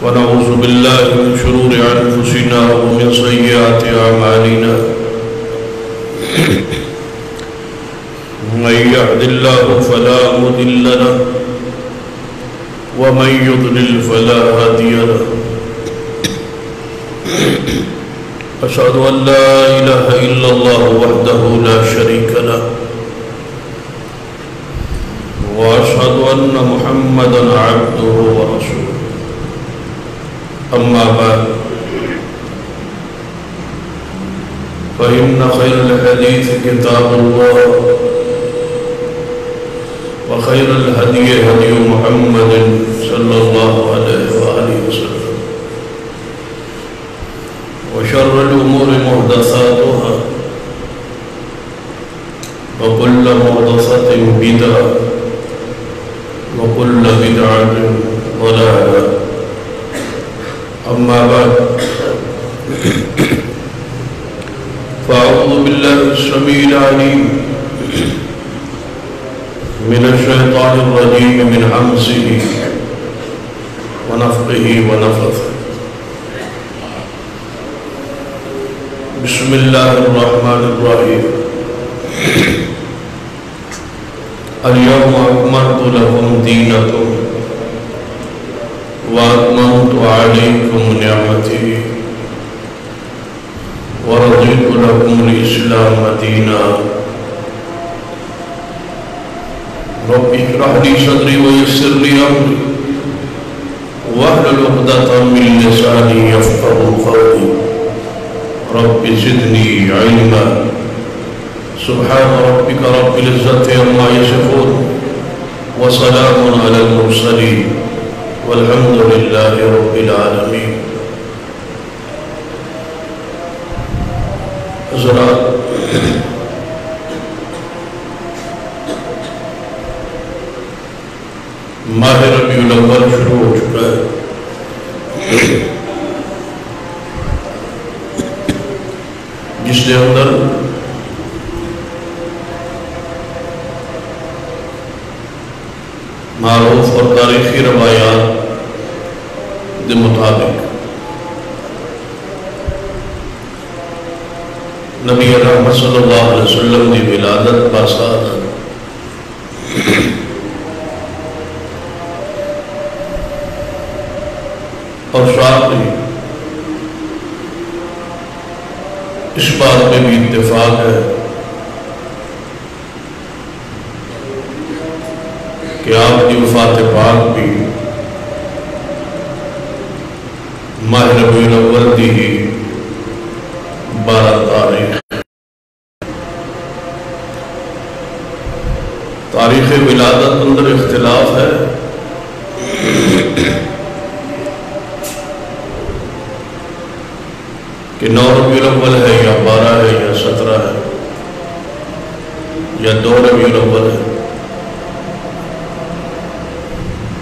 ونعوذ بالله من شرور أنفسنا ومن سيئات أعمالنا من يهد الله فلا مضل له ومن يضلل فلا هادي له أشهد أن لا إله إلا الله وحده لا شريك له وأشهد أن محمدًا عبده ورسوله أما بعد فإن خير الحديث كتاب الله وخير الهدي هدي محمد صلى الله عليه وآله وسلم وشر الأمور محدثاتها وكل محدثة بدعة وكل بدعة ضلالة أما بعد فأعوذ بالله السميع العليم من الشيطان الرجيم من همزه ونفخه ونفثه بسم الله الرحمن الرحيم اليوم أكملت لكم دينكم وأتممت عليكم نعمتي ورضيت لكم الإسلام دينا رب اشرح لي صدري ويسر لي أمري واحلل عقدة من لساني يفقهوا قولي رب زدني علما سبحان ربك رب العزة عما يصفون وسلام على المرسلين والحمد لله رب العالمين. حضرات، ماہ ربیع الاول شروع ہو چکا ہے. جس کے اندر معروف اور تاریخی روایات کے مطابق نبی رحمت صلی اللہ علیہ وسلم کی ولادت باسعادت اور ساتھ ہی اس بات میں بھی اتفاق ہے کہ آپ کی وفات پاک بھی ماہ ربیع الاول دی ہی 12 تاریخ. تاریخ ولادت اندر اختلاف ہے کہ 9 ربیع الاول ہے یا 12 ہے یا 17 ہے یا 2 ربیع الاول ہے،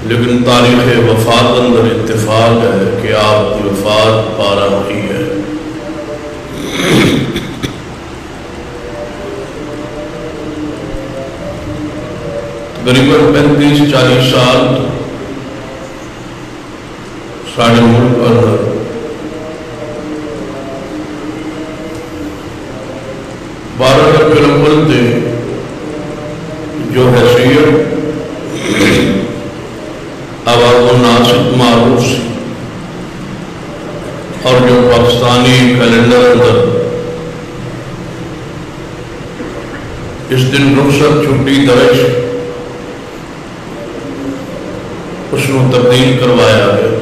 لیکن تاریخ وفات اندر اتفاق ہے کہ آپ کی وفات 12 ہوئی ہے. تقریباً 35-40 سال سارے ملک اندر بارہ ربیع الاول تھے جو حیثیت عوام الناس معروف سی، اور جو پاکستانی کیلنڈر اندر اس دن رخصت چھٹی درج اس کو تبدیل کروایا گیا.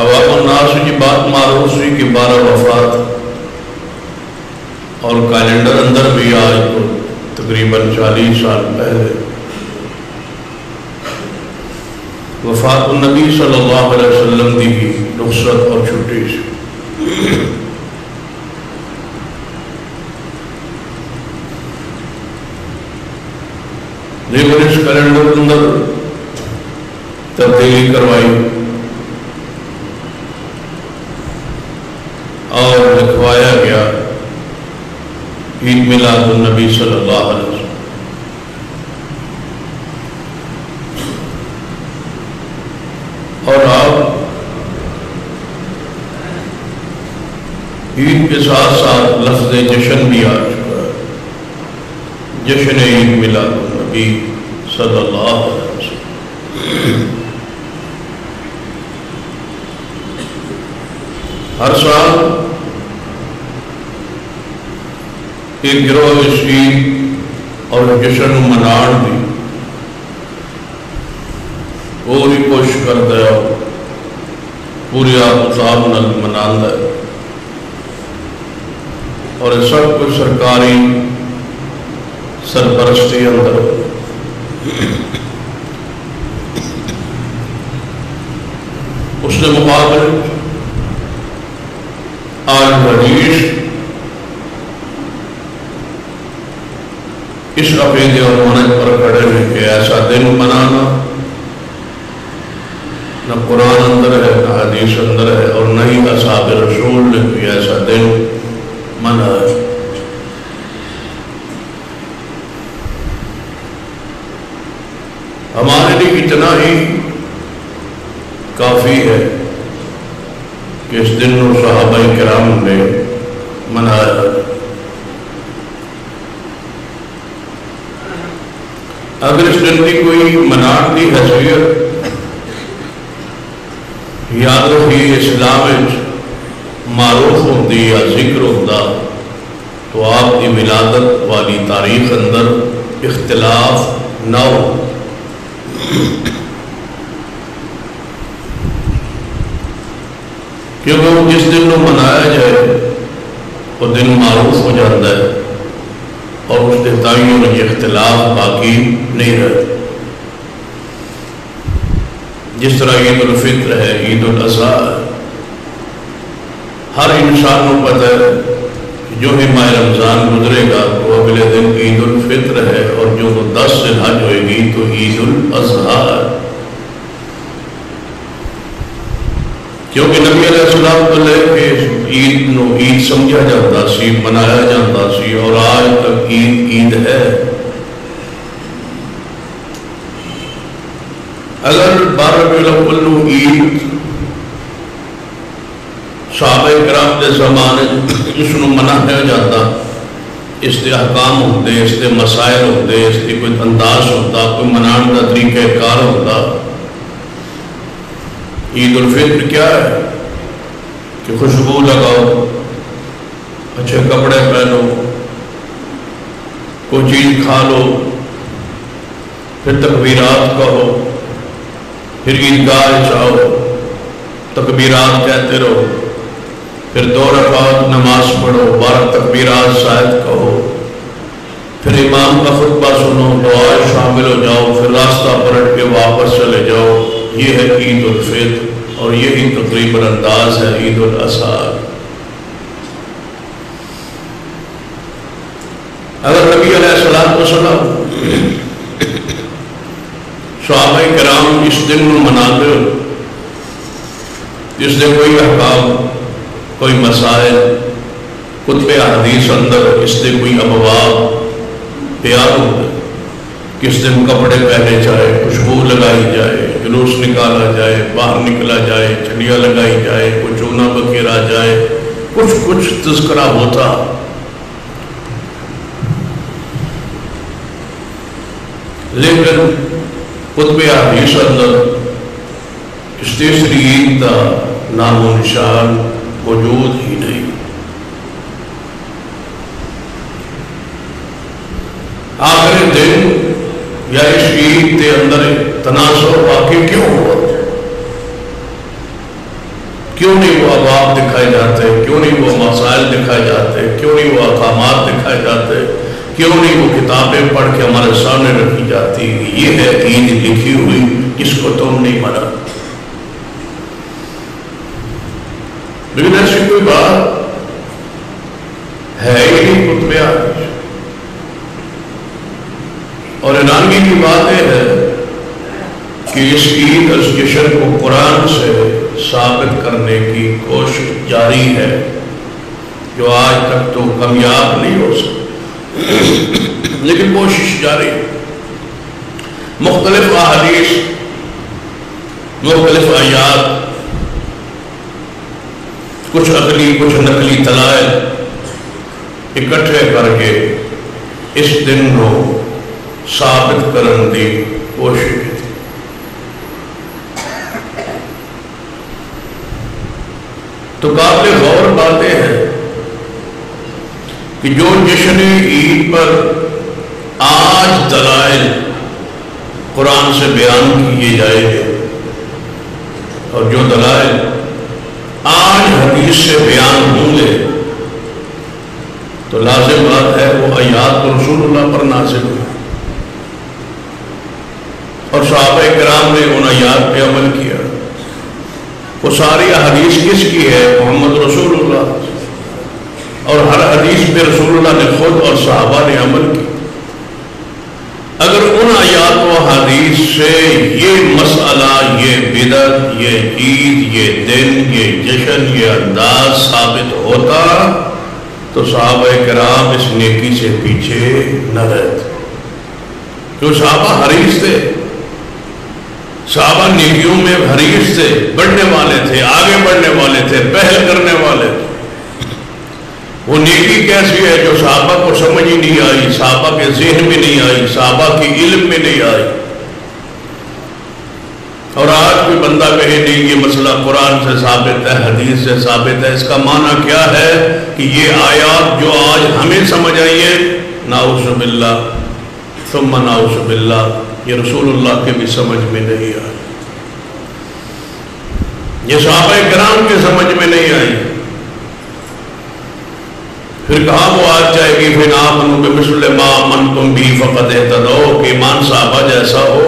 عوام الناس کی بات معروف سی کہ 12 وفات، اور کیلنڈر اندر بھی آج کو تقریباً 40 سال پہلے وفات النبی صلی اللہ علیہ وسلم دی رخصت اور چھٹی سی. لیکن اس کیلنڈر اندر تبدیلی کروائی اور لکھوایا گیا عید میلاد النبی صلی اللہ علیہ وسلم. عید کے ساتھ ساتھ لفظ جشن بھی آ چکا ہے، جشن عید میلاد النبی صلی اللہ علیہ وسلم۔ ہر سال ایک گروہ اس عید اور جشن منان دی پوری کوشش کرتا ہے، پوری آفتاب نال مناندا ہے، اور سب کچھ سرکاری سرپرستی اندر اس نے مقابل آج حدیث اس عقیدے اور منہج پر کھڑے ہیں کہ ایسا دن منانا نہ قرآن اندر ہے، نہ حدیث اندر ہے، اور نہ ہی اصحاب رسول نے کوئی ایسا دن منع ہے۔ ہمارے لیے اتنا ہی کافی ہے کہ اس دن کو صحابہ کرام نے منایا۔ اگر اس دن کی کوئی منان کی حیثیت یاد رکھی اسلام معروف ہوتی یا ذکر ہوتا تو آپ کی ولادت والی تاریخ اندر اختلاف نہ ہو۔ کیونکہ جس دن کو منایا جائے وہ دن معروف ہو جاتا ہے اور اس کے تعین اور اختلاف باقی نہیں رہتا۔ جس طرح عید الفطر ہے، عید الاضحیٰ ہے، ہر انسان کو پتہ ہے کہ جو ہی ماہ رمضان گزرے گا تو اگلے دن عید الفطر ہے، اور جو 10 ذی الحج ہوئے گی تو عید الاضحیٰ ہے۔ کیونکہ نبی علیہ السلام کو لے کے عید نو عید سمجھا جاتا سی، منایا جاتا سی، اور آج تک عید ہے۔ اگر 12 ربیع الاول نو عید صحابہ کرام کے زمانے اس نو منایا جاتا، اس کے احکام ہوتے، اس کے مسائل ہوتے، اس کے کوئی انداز ہوتا، کوئی منان کا طریقہ کار ہوتا۔ عید الفطر کیا ہے کہ خوشبو لگاؤ، اچھے کپڑے پہنو، کوئی چیز کھا لو، پھر تکبیرات کہو، پھر عیدگاہ جاؤ، تکبیرات کہتے رہو، پھر 2 رکعت نماز پڑھو، 12 تکبیرات شاید کہو، پھر امام کا خطبہ سنو، دعائیں شامل ہو جاؤ، پھر راستہ پلٹ کے واپس چلے جاؤ۔ یہ ہے عید الفطر، اور یہی تقریباً انداز ہے عید الاضحیٰ۔ اگر نبی علیہ السلام صحابہ کرام اس دن کو مناتے ہو، اس دن کوئی احکام، کوئی مسائل، کتب احادیث اندر اس دن کوئی ابواب بیان ہوتے، کس دن کپڑے پہنے جائے، خوشبو لگائی جائے، جلوس نکالا جائے، باہر نکلا جائے، چھڑیاں لگائی جائے، کوئی چونا بکیرا جائے، کچھ تذکرہ ہوتا۔ لیکن قطب حدیث اندر اس تیسری عید کا نام و نشان موجود ہی نہیں۔ آخری دن یا اس عید کے اندر تناسب واقع کیوں ہوا؟ کیوں نہیں وہ ابواب دکھائے جاتے؟ کیوں نہیں وہ مسائل دکھائے جاتے؟ کیوں نہیں وہ احکامات دکھائے جاتے؟ کیوں نہیں وہ کتابیں پڑھ کے ہمارے سامنے رکھی جاتی؟ یہ ہے عید لکھی ہوئی، اس کو تم نہیں منا۔ لیکن ایسی کوئی بات ہے ہی نہیں کتب حدیث۔ اور حیرانگی کی بات یہ ہے کہ اس عید اور اس جشن کو قرآن سے ثابت کرنے کی کوشش جاری ہے، جو آج تک تو کامیاب نہیں ہو سکتی، لیکن کوشش جاری ہے۔ مختلف احادیث، مختلف آیات کچھ عقلی کچھ نقلی دلائل اکٹھے کر کے اس دن کو ثابت کرن دی کوشش کی. تو قابل غور باتیں ہیں کہ جو جشن عید پر آج دلائل قرآن سے بیان کیے جائیں گے اور جو دلائل آج حدیث سے بیان ہوں گے تو لازم بات ہے وہ آیات رسول اللہ پر نازل ہوئی اور صحابہ کرام نے ان آیات پہ عمل کیا. وہ ساری حدیث کس کی ہے؟ محمد رسول اللہ. اور ہر حدیث پہ رسول اللہ نے خود اور صحابہ نے عمل کی. اگر ان آیات و حدیث سے یہ مسئلہ، یہ بدعت، یہ عید، یہ دن، یہ جشن، یہ انداز ثابت ہوتا تو صحابہ کرام اس نیکی سے پیچھے نہ رہتے. جو صحابہ حریص تھے، صحابہ نیکیوں میں حریص تھے، بڑھنے والے تھے، آگے بڑھنے والے تھے، پہل کرنے والے تھے. وہ نیکی کیسی ہے جو صحابہ کو سمجھ ہی نہیں آئی، صحابہ کے ذہن میں نہیں آئی، صحابہ کی علم میں نہیں آئی. اور آج کوئی بندہ کہے نہیں یہ مسئلہ قرآن سے ثابت ہے، حدیث سے ثابت ہے، اس کا معنی کیا ہے کہ یہ آیات جو آج ہمیں سمجھ آئی ہے، نعوذ باللہ ثم نعوذ باللہ، یہ رسول اللہ کے بھی سمجھ میں نہیں آئی، یہ صحابہ کرام کے سمجھ میں نہیں آئی. پھر کہاں وہ آج جائے گی پھر آمنوا بمثل ما آمنتم به فقد اهتدوا کہ ایمان صحابہ جیسا ہو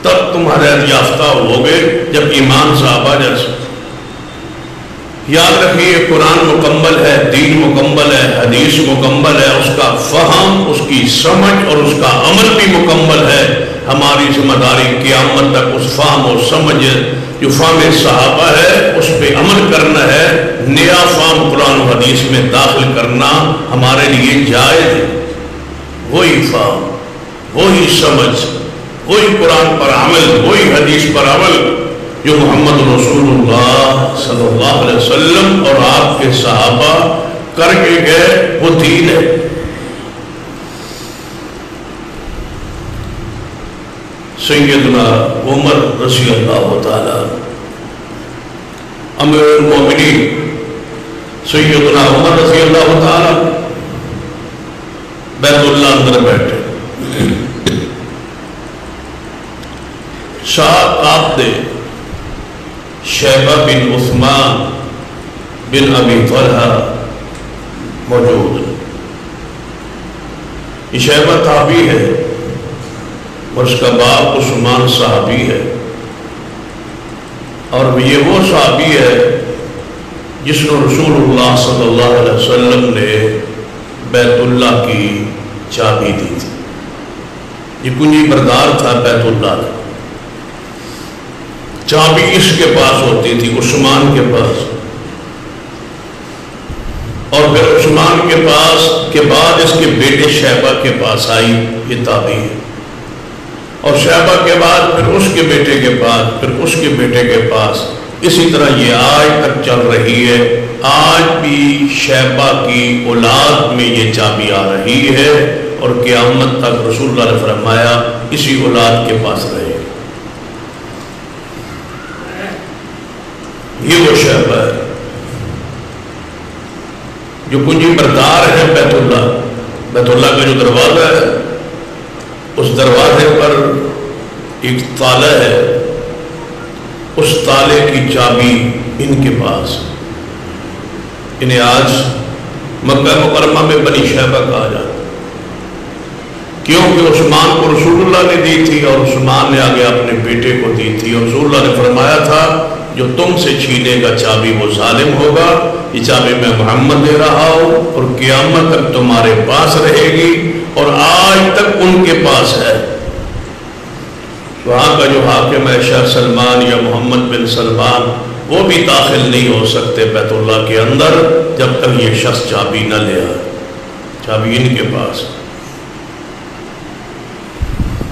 تب تم ہدایت یافتہ ہوگے، جب ایمان صحابہ جیسا. یاد رکھیے قرآن مکمل ہے، دین مکمل ہے، حدیث مکمل ہے، اس کا فہم، اس کی سمجھ اور اس کا عمل بھی مکمل ہے. ہماری ذمہ داری قیامت تک اس فہم اور سمجھ جو فہم صحابہ ہے اس پہ عمل کرنا ہے. نیا فہم قرآن و حدیث میں داخل کرنا ہمارے لیے جائز ہے. وہی فہم، وہی سمجھ، وہی قرآن پر عمل، وہی حدیث پر عمل جو محمد رسول اللہ صلی اللہ علیہ وسلم اور آپ کے صحابہ کر کے گئے، وہ دین ہے. سیدنا عمر رضی اللہ تعالی امیر المومنین سیدنا عمر رضی اللہ تعالی بیت اللہ اندر بیٹھے، ساتھ آپ دے شیبہ بن عثمان بن ابی طلحہ موجود. یہ شیبہ تابعی ہے اور اس کا باپ عثمان صحابی ہے، اور یہ وہ صحابی ہے جس کو رسول اللہ صلی اللہ علیہ وسلم نے بیت اللہ کی چابی دی تھی. یہ کنجی بردار تھا بیت اللہ کا، چابی اس کے پاس ہوتی تھی، عثمان کے پاس. اور پھر عثمان کے پاس کے بعد اس کے بیٹے شیبہ کے پاس آئی، یہ تابعی ہے. اور شیبہ کے بعد پھر اس کے بیٹے کے پاس، پھر اس کے بیٹے کے پاس، اسی طرح یہ آج تک چل رہی ہے. آج بھی شیبہ کی اولاد میں یہ چابی آ رہی ہے اور قیامت تک رسول اللہ نے فرمایا اسی اولاد کے پاس رہے. یہ وہ شیبہ ہے جو کنجی بردار ہے بیت اللہ. بیت اللہ کا جو دروازہ ہے اس دروازے پر ایک تالا ہے، اس تالے کی چابی ان کے پاس. انہیں آج مکہ مکرمہ میں بنی شیبہ کہا جاتا، کیونکہ عثمان کو رسول اللہ نے دی تھی اور عثمان نے آگے اپنے بیٹے کو دی تھی. اور رسول اللہ نے فرمایا تھا جو تم سے چھینے گا چابی وہ ظالم ہوگا. یہ چابی میں محمد دے رہا ہوں اور قیامت تک تمہارے پاس رہے گی، اور آج تک ان کے پاس ہے. وہاں کا جو حاکم ہے شاہ سلمان یا محمد بن سلمان، وہ بھی داخل نہیں ہو سکتے بیت اللہ کے اندر جب تک یہ شخص چابی نہ لے آئے. چابی ان کے پاس.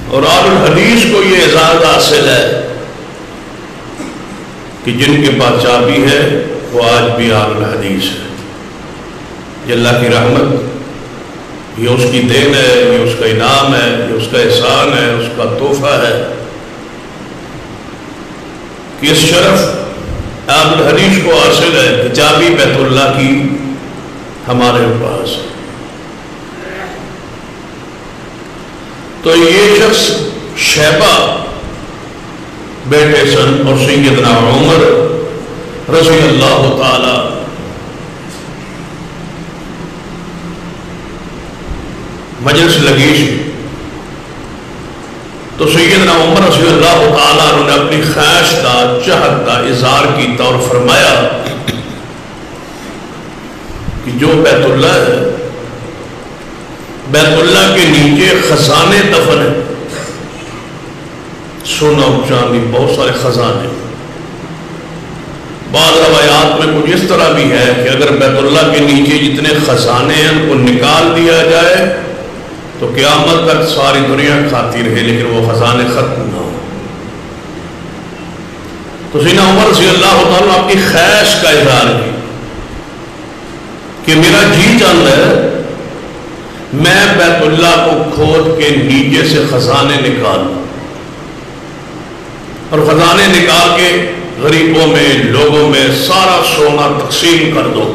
اور اہل الحدیث کو یہ اعزاز حاصل ہے کہ جن کے پاس چابی ہے وہ آج بھی اہل الحدیث ہے۔ یہ اللہ کی رحمت، یہ اس کی دین ہے، یہ اس کا انعام ہے، یہ اس کا احسان ہے، اس کا تحفہ ہے کہ اس شرف اہل الحدیث کو حاصل ہے کہ چابی بیت اللہ کی ہمارے پاس ہے۔ تو یہ شخص شیبہ بیٹے سن اور سیدنا عمر رضی اللہ تعالی مجلس لگی تو سیدنا عمر رضی اللہ تعالیٰ نے اپنی خواہش کا چاہت کا اظہار کیتا اور فرمایا کہ جو بیت اللہ ہے، بیت اللہ کے نیچے خزانے دفن ہیں، سونا چاندی بہت سارے خزانے۔ بعض روایات میں کچھ اس طرح بھی ہے کہ اگر بیت اللہ کے نیچے جتنے خزانے ہیں ان کو نکال دیا جائے تو قیامت تک ساری دنیا کھاتی رہے لیکن وہ خزانے ختم نہ ہو۔ تو سیدنا عمر رضی اللہ تعالیٰ اپنی خواہش کا اظہار کی کہ میرا جی چاہتا ہے میں بیت اللہ کو کھود کے نیچے سے خزانے نکالوں اور خزانے نکال کے غریبوں میں، لوگوں میں سارا سونا تقسیم کر دو۔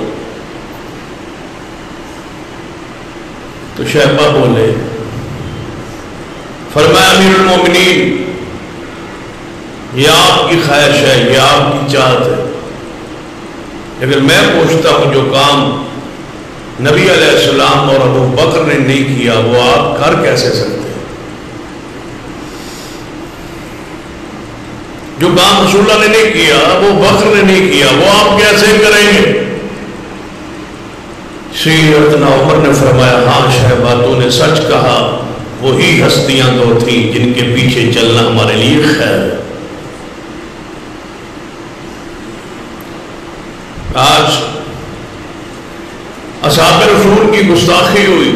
تو شیبہ بولے، فرمایا امیر المومنین یہ آپ کی خواہش ہے، یہ آپ کی چاہت ہے، لیکن میں پوچھتا ہوں جو کام نبی علیہ السلام اور ابو بکر نے نہیں کیا وہ آپ کر کیسے سکتے ہیں؟ جو کام رسول اللہ نے نہیں کیا، ابو بکر نے نہیں کیا، وہ آپ کیسے کریں گے؟ سیدنا عمر نے فرمایا ہاں شیبہ تو نے سچ کہا، وہی ہستیاں تو تھیں جن کے پیچھے چلنا ہمارے لیے خیر ہے۔ آج اصحاب رسول کی گستاخی ہوئی،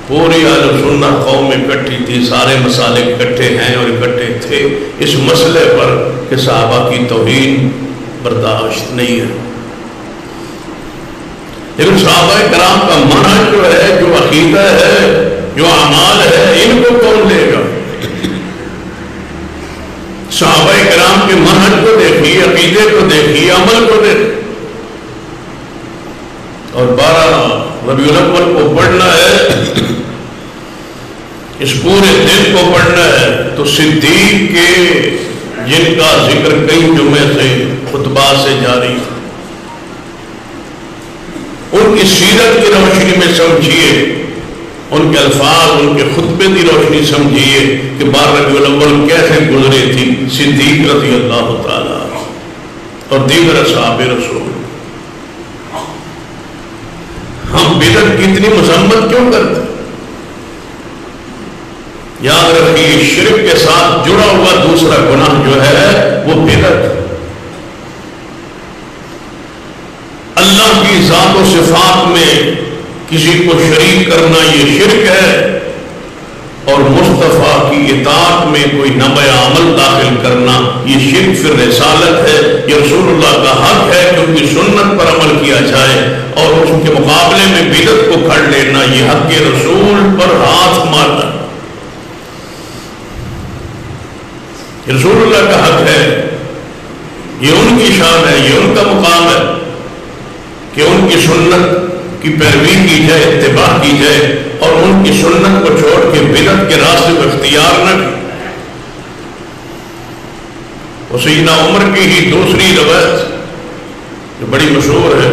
پوری اہل سنت قوم اکٹھی تھی، سارے مسالے اکٹھے ہیں اور اکٹھے تھے اس مسئلے پر کہ صحابہ کی توہین برداشت نہیں ہے۔ لیکن صحابہ کرام کا منہج جو ہے، جو عقیدہ ہے، جو اعمال ہے، ان کو کون لے گا؟ صحابہ کرام کے منہج کو دیکھیے، عقیدے کو دیکھیے، عمل کو دیکھیے۔ اور 12 ربیع الاول کو پڑھنا ہے، اس پورے دن کو پڑھنا ہے تو صدیق کے جن کا ذکر کئی جمعے سے خطبہ سے جاری، ان کی سیرت کی روشنی میں سمجھیے، ان کے الفاظ، ان کے خطبے کی روشنی سمجھیے کہ 12 ربیع الاول کیسے گزرے تھی صدیق رضی اللہ تعالیٰ اور دیگر اصحاب رسول۔ ہم بدعت کی اتنی مذمت کیوں کرتے؟ یاد رکھیے شرک کے ساتھ جڑا ہوا دوسرا گناہ جو ہے وہ بدعت۔ اللہ کی ذات و صفات میں کسی کو شریک کرنا یہ شرک ہے، اور مصطفیٰ کی اطاعت میں کوئی نبی عمل داخل کرنا یہ شرک فی رسالت ہے۔ یہ رسول اللہ کا حق ہے کہ ان کی سنت پر عمل کیا جائے، اور اس کے مقابلے میں بدعت کو کھڑ لینا یہ حق رسول پر ہاتھ مارنا۔ رسول اللہ کا حق ہے، یہ ان کی شان ہے، یہ ان کا مقام ہے کہ ان کی سنت کی پیروی کی جائے، اتباع کی جائے، اور ان کی سنت کو چھوڑ کے بدعت کے راستے کو اختیار نہ کی۔ وہ سیدنا عمر کی ہی دوسری روایت جو بڑی مشہور ہے،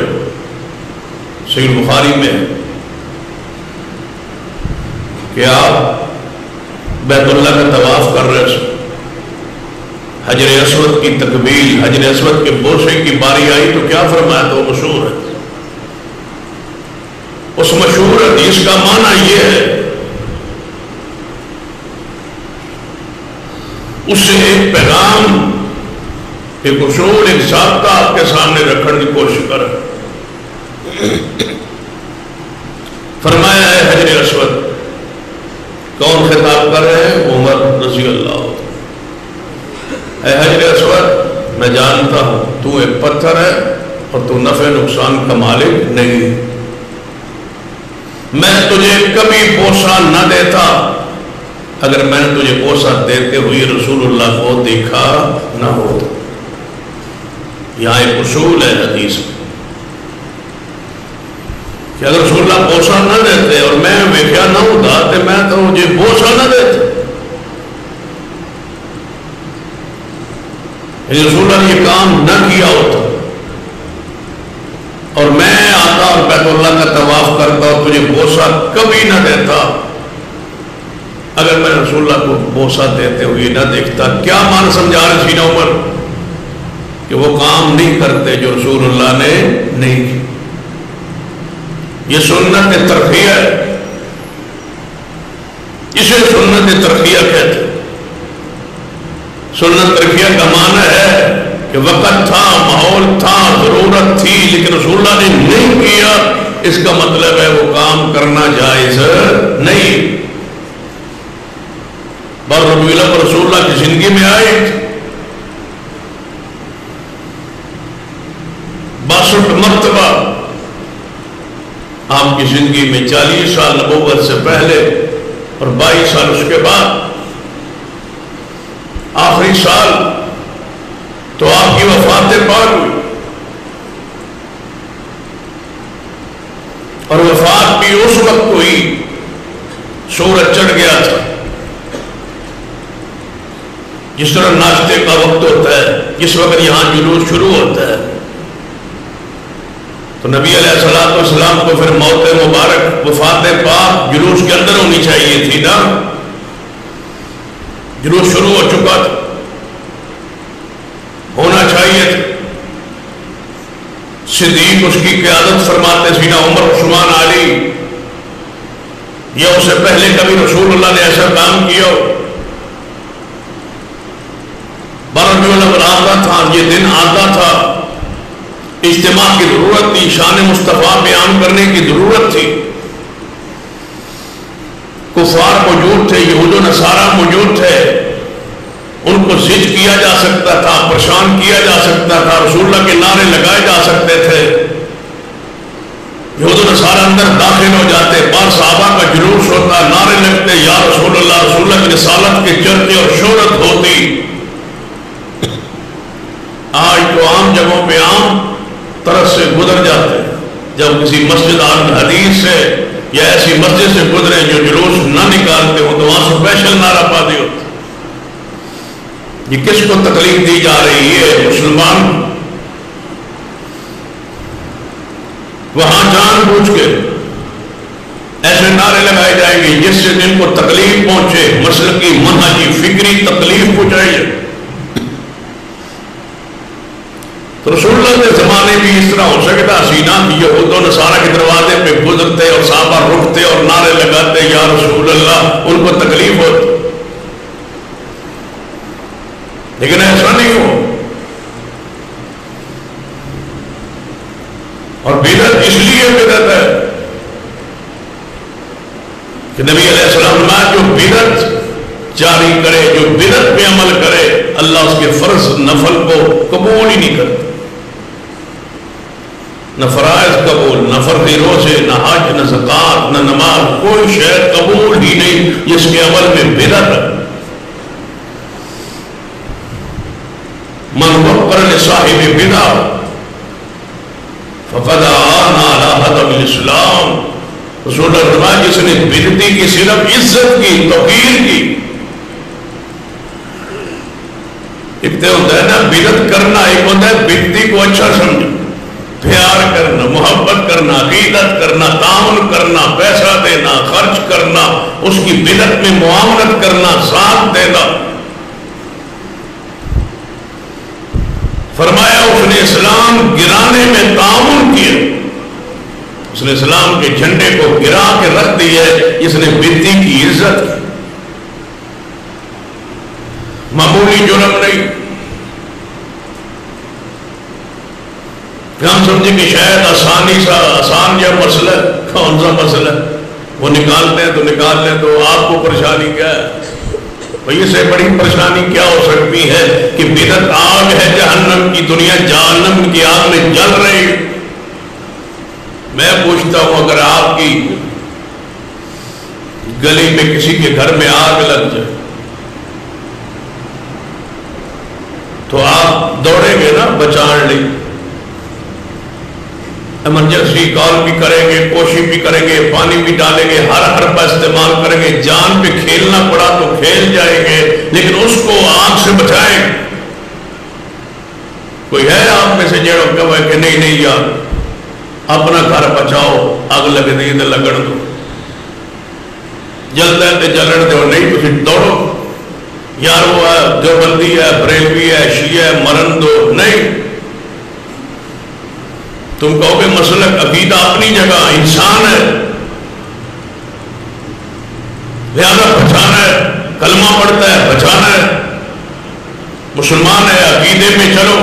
صحیح بخاری میں، کہ آپ بیت اللہ کا طواف کر رہے تھے، حجر اسود کی تقبیل، حجر اسود کے بوسے کی باری آئی تو کیا فرمایا؟ تو وہ مشہور ہے۔ اس مشہور حدیث کا معنی یہ ہے، اس سے ایک پیغام، ایک اصول، ایک ضابطہ آپ کے سامنے رکھنے کی کوشش کر۔ فرمایا ہے حجر اسود، کون خطاب کر رہے ہیں؟ عمر رضی اللہ عنہ۔ اے حجر اسود، میں جانتا ہوں تو ایک پتھر ہے اور تو نفع نقصان کا مالک نہیں. میں تجھے کبھی بوسہ نہ دیتا اگر میں نے تجھے بوسہ دیتے ہوئے رسول اللہ کو دیکھا نہ ہوتا. یہاں ایک اصول ہے حدیث میں کہ اگر رسول اللہ بوسہ نہ دیتے اور میں ویکھیا نہ ہوتا تو میں تو مجھے بوسہ نہ دیتے. رسول اللہ نے یہ کام نہ کیا ہوتا اور میں آتا اور بیت اللہ کا طواف کرتا اور تجھے بوسہ کبھی نہ دیتا اگر میں رسول اللہ کو بوسہ دیتے ہوئے نہ دیکھتا. کیا مان سمجھا رہے سینہ عمر کہ وہ کام نہیں کرتے جو رسول اللہ نے نہیں کی. یہ سنت ترقیہ ہے, اسے سنت ترقیہ کہتے ہیں. سنت ترقیہ کا معنی ہے کہ وقت تھا, ماحول تھا, ضرورت تھی, لیکن رسول اللہ نے نہیں کیا. اس کا مطلب ہے وہ کام کرنا جائز نہیں. بر ربیع الاول رسول اللہ کی زندگی میں آئے 62 مرتبہ. آپ کی زندگی میں 40 سال نبوت سے پہلے اور 22 سال اس کے بعد. آخری سال تو آپ کی وفات پاک ہوئی اور وفات بھی اس وقت ہوئی سورج چڑھ گیا تھا. جس طرح ناشتے کا وقت ہوتا ہے جس وقت یہاں جلوس شروع ہوتا ہے تو نبی علیہ السلام کو پھر موت مبارک وفات پاک جلوس کے اندر ہونی چاہیے تھی نا. جلوس شروع ہو چکا تھا, ہونا چاہیے تھا. صدیق اس کی قیادت فرماتے, سیدنا عمر, عثمان, علی, یا اس سے پہلے کبھی رسول اللہ نے ایسا کام کیا ہو. 12 ربیع الاول آتا تھا, یہ دن آتا تھا, اجتماع کی ضرورت تھی, شان مصطفیٰ بیان کرنے کی ضرورت تھی. کفار موجود تھے, یہود و نصارہ موجود تھے, ان کو زج کیا جا سکتا تھا, پریشان کیا جا سکتا تھا, رسول اللہ کے نعرے لگائے جا سکتے تھے. یہود و نصارہ اندر داخل ہو جاتے, بعض صحابہ کا جلوس ہوتا, نعرے لگتے یا رسول اللہ کی رسالت کے چرچے اور شہرت ہوتی. آج تو عام جگہوں پہ عام طرف سے گزر جاتے ہیں. جب کسی مسجد حدیث سے یا ایسی مسجد سے گزرے جو جلوس نہ نکالتے ہو تو وہاں اسپیشل نعرہ بازی ہوتی. یہ کس کو تکلیف دی جا رہی ہے؟ مسلمان وہاں جان بوجھ کے ایسے نعرے لگائے جائیں گے جس سے جن کو تکلیف پہنچے, مسلکی, منہجی, فکری تکلیف پہنچائے. تو رسول اللہ کے زمانے بھی اس طرح ہو سکتا سینا کہ یہود و نصارہ کے دروازے پہ گزرتے اور صحابہ رکتے اور نعرے لگاتے یا رسول اللہ, ان کو تکلیف ہوتی. لیکن ایسا نہیں ہو. اور بدعت اس لیے بدعت ہے کہ نبی علیہ السلام جو بدعت جاری کرے, جو بدعت پہ عمل کرے, اللہ اس کے فرض نفل کو قبول ہی نہیں کرتا. نہ فرائض قبول, نہ فرض روزے, نہ حج, نہ زکات, نہ نماز, کوئی شے قبول ہی نہیں جس کے عمل میں بدعت ہے. من وقر لصاحب بدعہ فقد آن علی حدم الاسلام. رسول اللہ فرمایا جس نے بدعتی کی صرف عزت کی, توقیر کی. ایک تو ہوتا ہے نا بدعت کرنا, ایک ہوتا ہے بدعتی کو اچھا سمجھنا, پیار کرنا, محبت کرنا, عقیدت کرنا, تعاون کرنا, پیسہ دینا, خرچ کرنا, اس کی بدعت میں معاونت کرنا, ساتھ دینا. فرمایا اس نے اسلام گرانے میں تعاون کیا, اس نے اسلام کے جھنڈے کو گرا کے رکھ دیا, اس نے بدعتی کی عزت کی. معمولی جرم نہیں. ہم سمجھے کہ شاید آسان یا مسئلہ, کون سا مسئلہ, وہ نکالتے ہیں تو نکال لیں, تو آپ کو پریشانی کیا ہے؟ بھئی اس سے بڑی پریشانی کیا ہو سکتی ہے کہ بدعت آگ ہے جہنم کی، دنیا جہنم کی آگ میں جل رہی ہے۔ میں پوچھتا ہوں اگر آپ کی گلی میں کسی کے گھر میں آگ لگ جائے تو آپ دوڑیں گے نا بچان لی، ایمرجنسی کال بھی کریں گے، کوشش بھی کریں گے، پانی بھی ڈالیں گے، ہر حربہ استعمال کریں گے، جان پہ کھیلنا پڑا تو کھیل جائیں گے، لیکن اس کو آگ سے بچائیں۔ کوئی ہے آپ میں سے جڑوں کہے کہ نہیں یار اپنا گھر بچاؤ، آگ لگ دی تو لگن دو، جلد ہے تو جلن دو، نہیں تو پھر دوڑو یار وہ ہے دیوبندی ہے، بریلوی ہے، شیعہ ہے، مرن دو، نہیں۔ تم کہو کہ مسلک عقیدہ اپنی جگہ، انسان ہے لہذا بچانا ہے، کلمہ پڑھتا ہے بچانا ہے، مسلمان ہے عقیدے میں چلو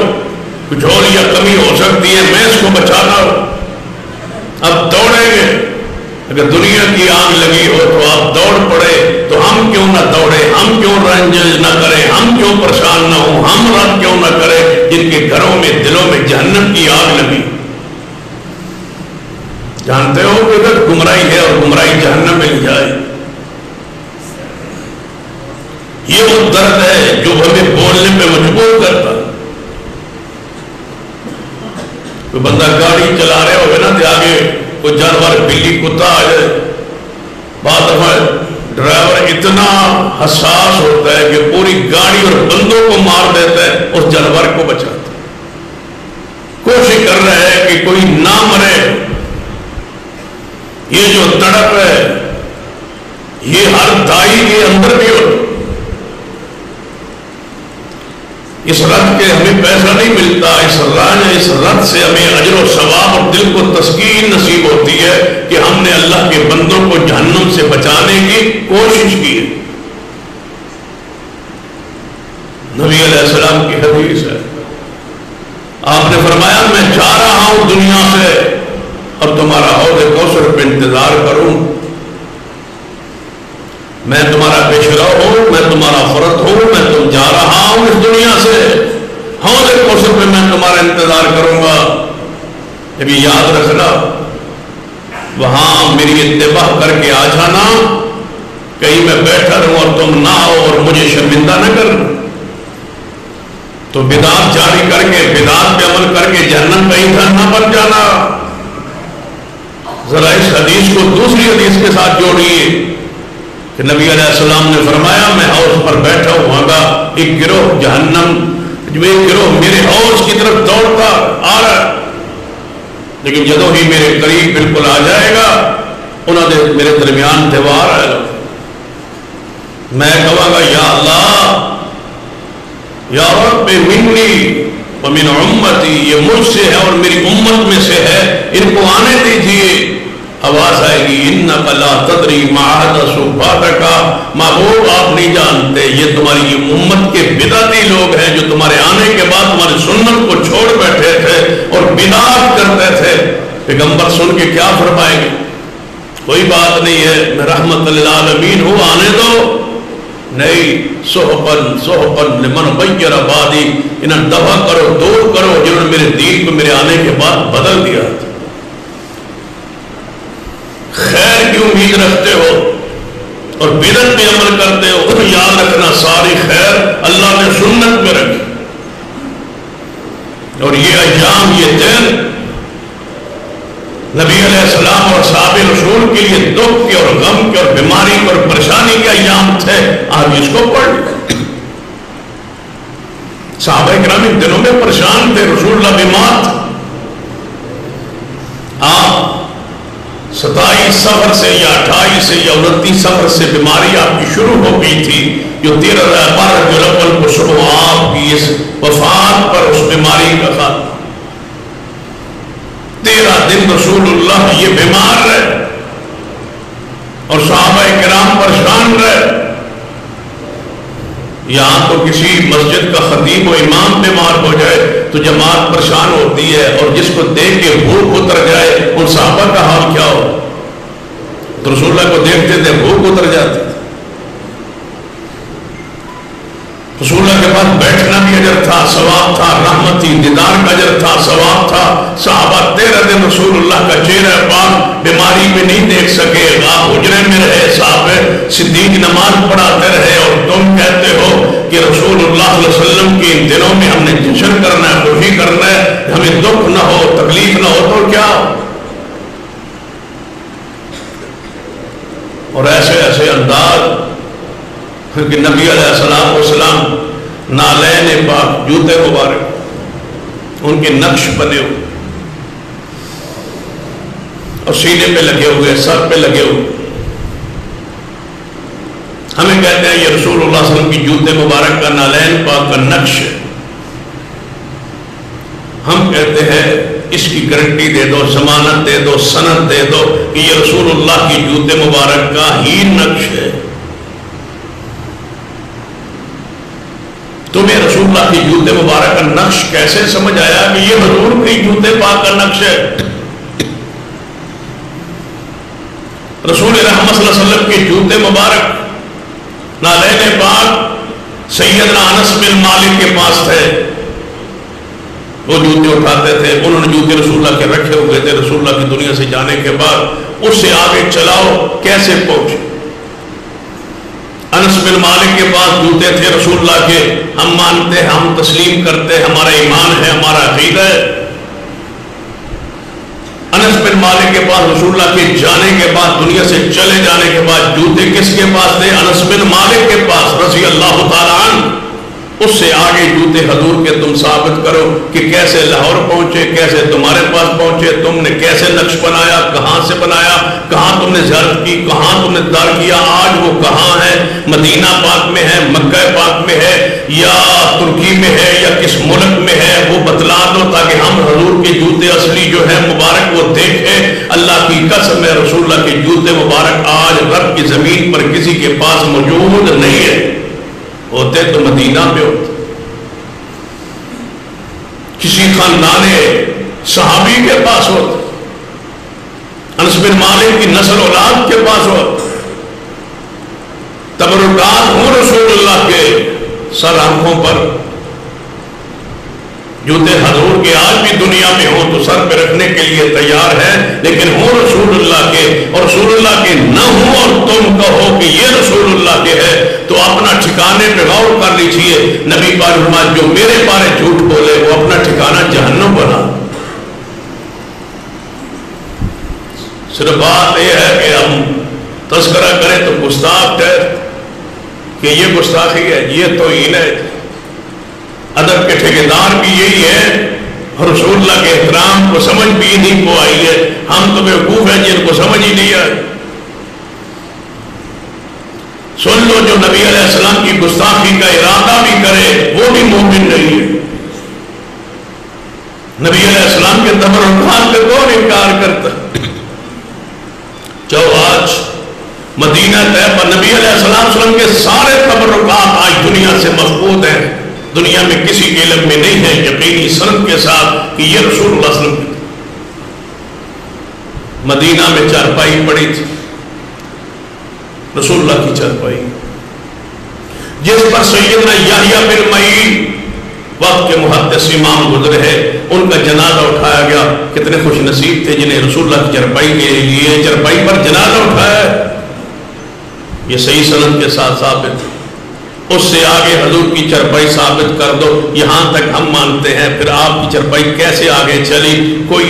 کچھ اور یا کمی ہو سکتی ہے، میں اس کو بچانا ہوں۔ اب دوڑیں گے، اگر دنیا کی آگ لگی ہو تو آپ دوڑ پڑے، تو ہم کیوں نہ دوڑے، ہم کیوں رنج نہ کریں، ہم کیوں پریشان نہ ہوں، ہم رب کیوں نہ کریں جن کے گھروں میں دلوں میں جہنم کی آگ لگی۔ جانتے ہو کہ ادھر گمراہی ہے اور گمراہی جہنم میں لے جائے۔ یہ وہ درد ہے جو ہمیں بولنے پہ مجبور کرتا۔ کوئی بندہ گاڑی چلا رہے ہوگا نا تو آگے کوئی جانور بلی کتا آ جائے، بعض دفعہ ڈرائیور اتنا حساس ہوتا ہے کہ پوری گاڑی اور بندوں کو مار دیتا ہے، اس جانور کو بچاتا ہے، کوشش کر رہا ہے کہ کوئی نہ مرے۔ یہ جو تڑپ ہے یہ ہر دائی کے اندر بھی ہو۔ اس رت کے ہمیں پیسہ نہیں ملتا، اس رت سے ہمیں اجر و ثواب اور دل کو تسکین نصیب ہوتی ہے کہ ہم نے اللہ کے بندوں کو جہنم سے بچانے کی کوشش کی ہے۔ نبی علیہ السلام کی حدیث ہے، آپ نے فرمایا میں جا رہا ہوں دنیا سے اور تمہارا حوض کوثر پہ انتظار کروں، میں تمہارا پیشرو ہوں، میں تمہارا فرد ہوں، میں تم جا رہا ہوں اس دنیا سے، حوض کوثر پہ میں تمہارا انتظار کروں گا۔ جب یہ یاد رکھنا، وہاں میری اتباع کر کے آ جانا، کہیں میں بیٹھا رہوں اور تم نہ آؤ اور مجھے شرمندہ نہ کرنا، تو بدعت جاری کر کے بدعت پہ عمل کر کے جہنم کا ایندھن نہ بن جانا۔ ذرا اس حدیث کو دوسری حدیث کے ساتھ جوڑیے کہ نبی علیہ السلام نے فرمایا میں حوض پر بیٹھا ہوں گا، ایک گروہ جہنم، ایک گروہ میرے حوض کی طرف دوڑتا آ رہا، لیکن جدوں ہی میرے قریب بالکل آ جائے گا انہوں نے میرے درمیان دیوار ہے، میں کہوں گا یا اللہ یا رب منی ومن امتی، یہ مجھ سے ہے اور میری امت میں سے ہے، ان کو آنے دیجیے۔ آواز آئے گی انک لا تدری ما احدث بعدک، محبوب آپ نہیں جانتے یہ تمہاری یہ امت کے بدعتی لوگ ہیں جو تمہارے آنے کے بعد تمہاری سنت کو چھوڑ بیٹھے تھے اور بدعت کرتے تھے۔ پیغمبر سن کے کیا فرمائیں گے؟ کوئی بات نہیں ہے، میں رحمت للعالمین ہوں، آنے دو۔ نہیں، صحبن صحبن لمن غیر بعدی، انہیں دفع کرو، دور کرو جنہوں نے میرے دین کو میرے آنے کے بعد بدل دیا تھا۔ خیر کی امید رکھتے ہو اور بدعت پہ عمل کرتے ہو تو یاد رکھنا ساری خیر اللہ نے سنت میں رکھی، اور یہ ایام یہ دن نبی علیہ السلام اور صحابہ رسول کے لیے دکھ کے اور غم کے اور بیماری کے اور پریشانی کے ایام تھے۔ آپ اس کو پڑھ لیں، صحابہ کرام ان دنوں میں پریشان تھے، رسول اللہ بیمار تھے۔ آپ 27 سفر سے یا 28 سے یا 29 سفر سے بیماری آپ کی شروع ہو گئی تھی، جو 13 ربیع الاول کو شروع آپ کی اس وفات پر اس بیماری کا خاتمہ۔ 13 دن رسول اللہ یہ بیمار رہے اور صحابہ کرام پریشان رہے۔ یہاں تو کسی مسجد کا خطیب و امام بیمار ہو جائے تو جماعت پریشان ہوتی ہے، اور جس کو دیکھ کے بھوک اتر جائے ان صحابہ کا حال کیا ہو؟ تو رسول اللہ کو دیکھتے تھے بھوک اتر جاتی تھی۔ رسول اللہ کے پاس بیٹھنا بھی اجر تھا، ثواب تھا، رحمت تھی، دیدار کا اجر تھا، ثواب تھا۔ صحابہ 13 دن رسول اللہ کا چہرہ پاک بیماری میں نہیں دیکھ سکے، آپ حجرے میں رہے، صاحب صدیق نماز پڑھاتے رہے، اور تم کہتے ہو کہ رسول اللہ صلی اللہ علیہ وسلم کے ان دنوں میں ہم نے جشن کرنا ہے، خوشی کرنا ہے، ہمیں دکھ نہ ہو، تکلیف نہ ہو تو کیا؟ اور ایسے ایسے انداز کہ نبی علیہ السلام نالین پاک، جوتے مبارک ان کے نقش بنے ہوئے اور سینے پہ لگے ہوئے، سر پہ لگے ہوئے، ہمیں کہتے ہیں یہ رسول اللہ صلی اللہ علیہ وسلم کی جوتے مبارک کا، نالین پاک کا نقش ہے۔ ہم کہتے ہیں اس کی گارنٹی دے دو، ضمانت دے دو، سند دے دو کہ یہ رسول اللہ کی جوتے مبارک کا ہی نقش ہے۔ تمہیں رسول اللہ کی جوتے مبارک کا نقش کیسے سمجھ آیا کہ یہ حضور کی جوتے پاک کا نقش ہے؟ رسول رحمت صلی اللہ علیہ وسلم کے جوتے مبارک، نالین پاک سیدنا انس بن مالک کے پاس تھے، وہ جوتے اٹھاتے تھے، انہوں نے جوتے رسول اللہ کے رکھے ہوئے تھے۔ رسول اللہ کی دنیا سے جانے کے بعد اس سے آگے چلاؤ کیسے پہنچے؟ انس بن مالک کے پاس جوتے تھے رسول اللہ کے، ہم مانتے ہیں، ہم تسلیم کرتے ہیں، ہمارا ایمان ہے، ہمارا عقیدہ ہے۔ انس بن مالک کے پاس رسول اللہ کے جانے کے بعد، دنیا سے چلے جانے کے بعد جوتے کس کے پاس تھے؟ انس بن مالک کے پاس رضی اللہ تعالیٰ عنہ۔ اس سے آگے جوتے حضور کے تم ثابت کرو کہ کیسے لاہور پہنچے، کیسے تمہارے پاس پہنچے، تم نے کیسے نقش بنایا، کہاں سے بنایا، کہاں تم نے زیارت کی، کہاں تم نے دیدار کیا، آج وہ کہاں ہے؟ مدینہ پاک میں ہے، مکہ پاک میں ہے، یا ترکی میں ہے، یا کس ملک میں ہے؟ وہ بتلا دو تاکہ ہم حضور کے جوتے اصلی جو ہے مبارک وہ دیکھیں۔ اللہ کی قسم ہے رسول اللہ کے جوتے مبارک آج رب کی زمین پر کسی کے پاس موجود نہیں ہے، ہوتے تو مدینہ میں ہوتے، کسی خاندان صحابی کے پاس ہوتے، انس بن مالک کی نسل اولاد کے پاس ہوتے۔ تبرکات ہوں رسول اللہ کے سر آنکھوں پر، جوتے حضور کے آج بھی دنیا میں ہوں تو سر پہ رکھنے کے لیے تیار ہے، لیکن ہوں رسول اللہ کے، اور رسول اللہ کے نہ ہوں اور تم کہو کہ یہ رسول اللہ کے ہے، تو اپنا ٹھکانے پہ غور کر لیجئے۔ نبی پاک فرمایا جو میرے بارے جھوٹ بولے وہ اپنا ٹھکانہ جہنم بنا۔ صرف بات یہ ہے کہ ہم تذکرہ کریں تو گستاخ ہے کہ یہ گستاخی ہے، یہ توہین ہے۔ ادب کے ٹھیکیدار بھی یہی ہے، اور رسول اللہ کے احترام کو سمجھ بھی نہیں کو آئی ہے۔ ہم تو بیوقوف ہیں جن کو سمجھ ہی نہیں آئی۔ سن لو جو نبی علیہ السلام کی گستاخی کا ارادہ بھی کرے وہ بھی مومن نہیں ہے۔ نبی علیہ السلام کے تبرکات کا کون انکار کرتا؟ جو آج مدینہ طیبہ نبی علیہ السلام کے سارے تبرکات آج دنیا سے مفقود ہیں، دنیا میں کسی کے علم میں نہیں ہے یقینی سند کے ساتھ کہ یہ رسول اللہ صلی اللہ علیہ وسلم مدینہ میں چارپائی پڑی تھی، رسول اللہ کی چارپائی جس پر سیدنا یحییٰ بن معین وقت کے محدث امام گزرے ہیں، ان کا جنازہ اٹھایا گیا۔ کتنے خوش نصیب تھے جنہیں رسول اللہ کی چارپائی کے لیے چارپائی پر جنازہ اٹھایا ہے۔ یہ صحیح سند کے ساتھ ثابت، اس سے آگے حضور کی چارپائی ثابت کر دو، یہاں تک ہم مانتے ہیں، پھر آپ کی چارپائی کیسے آگے چلی؟ کوئی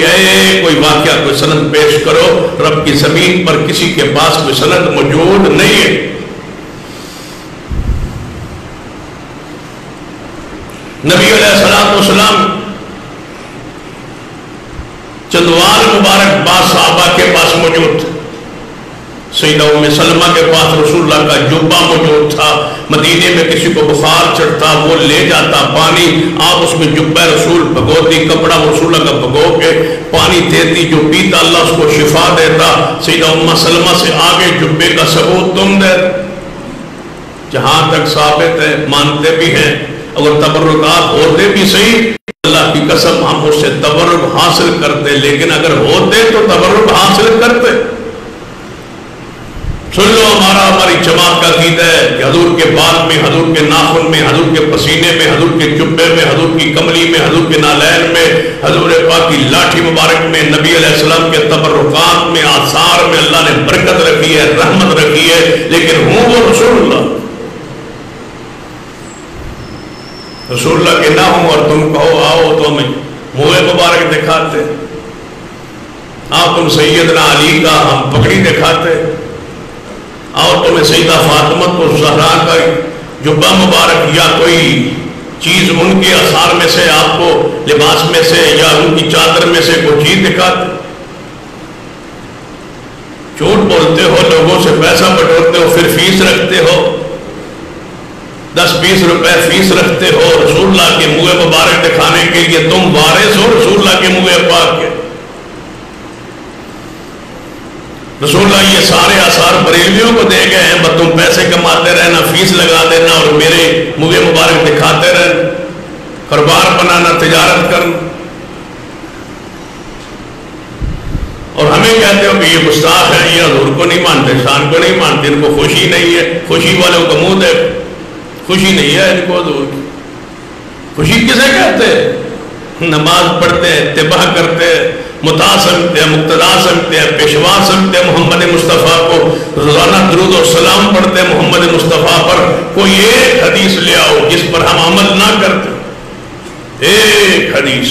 واقعہ، کوئی سند پیش کرو۔ رب کی زمین پر کسی کے پاس کوئی سند موجود نہیں ہے۔ نبی علیہ السلام چندوال مبارک بعض صحابہ کے پاس موجود تھا۔ سیدہ ام سلمہ کے پاس رسول اللہ کا جبہ موجود تھا۔ مدینے میں کسی کو بخار چڑھتا وہ لے جاتا پانی، آپ اس میں جبہ رسول بھگوتی، کپڑا رسول اللہ کا بھگو کے پانی دیتی، جو پیتا اللہ اس کو شفا دیتا۔ سیدہ ام سلمہ سے آگے جبے کا ثبوت تم دے، جہاں تک ثابت ہے مانتے بھی ہیں، اگر تبرکات ہوتے بھی صحیح، اللہ کی قسم ہم اس سے تبرک حاصل کرتے، لیکن اگر ہوتے تو تبرک حاصل کرتے۔ سن لو ہماری جماعت کا عقیدہ ہے کہ حضور کے بال میں، حضور کے ناخن میں، حضور کے پسینے میں، حضور کے جبے میں، حضور کی کملی میں، حضور کے نالین میں، حضور پاک کی لاٹھی مبارک میں، نبی علیہ السلام کے تبرکات میں، آثار میں اللہ نے برکت رکھی ہے، رحمت رکھی ہے، لیکن ہوں وہ رسول اللہ کے نہ ہوں اور تم کہو آؤ تو ہمیں منہ مبارک دکھاتے، آؤ تم سیدنا علی کا ہم پگڑی دکھاتے، آؤ تمہیں سیدہ فاطمہ کو زہرا کا جبہ مبارک یا کوئی چیز ان کے آثار میں سے آپ کو لباس میں سے یا ان کی چادر میں سے کوئی چیز دکھاتے، جھوٹ بولتے ہو، لوگوں سے پیسہ بٹورتے ہو، پھر فیس رکھتے ہو، 10-20 روپے فیس رکھتے ہو رسول اللہ کے منہ مبارک دکھانے کے لیے۔ تم وارث ہو رسول اللہ کے منہ پاک کے؟ رسول اللہ یہ سارے آثار بریلویوں کو دے گئے ہیں، بس تم پیسے کماتے رہنا، فیس لگا دینا اور میرے منہ مبارک دکھاتے رہنا، کاروبار بنانا، تجارت کرنا، اور ہمیں کہتے ہو کہ یہ گستاخ ہے، یہ حضور کو نہیں مانتے، شان کو نہیں مانتے، ان کو خوشی نہیں ہے۔ خوشی والوں کا منہ دیکھ، خوشی نہیں ہے ان کو حضور کی۔ خوشی کسے کہتے ہیں؟ نماز پڑھتے ہیں، اتباع کرتے ہیں، مطاع سمجھتے ہیں، مقتدا سمجھتے ہیں، پیشوا سمجھتے ہیں محمد مصطفیٰ کو، روزانہ درود و سلام پڑھتے ہیں محمد مصطفیٰ پر۔ کوئی ایک حدیث لے آؤ جس پر ہم عمل نہ کرتے، ایک حدیث۔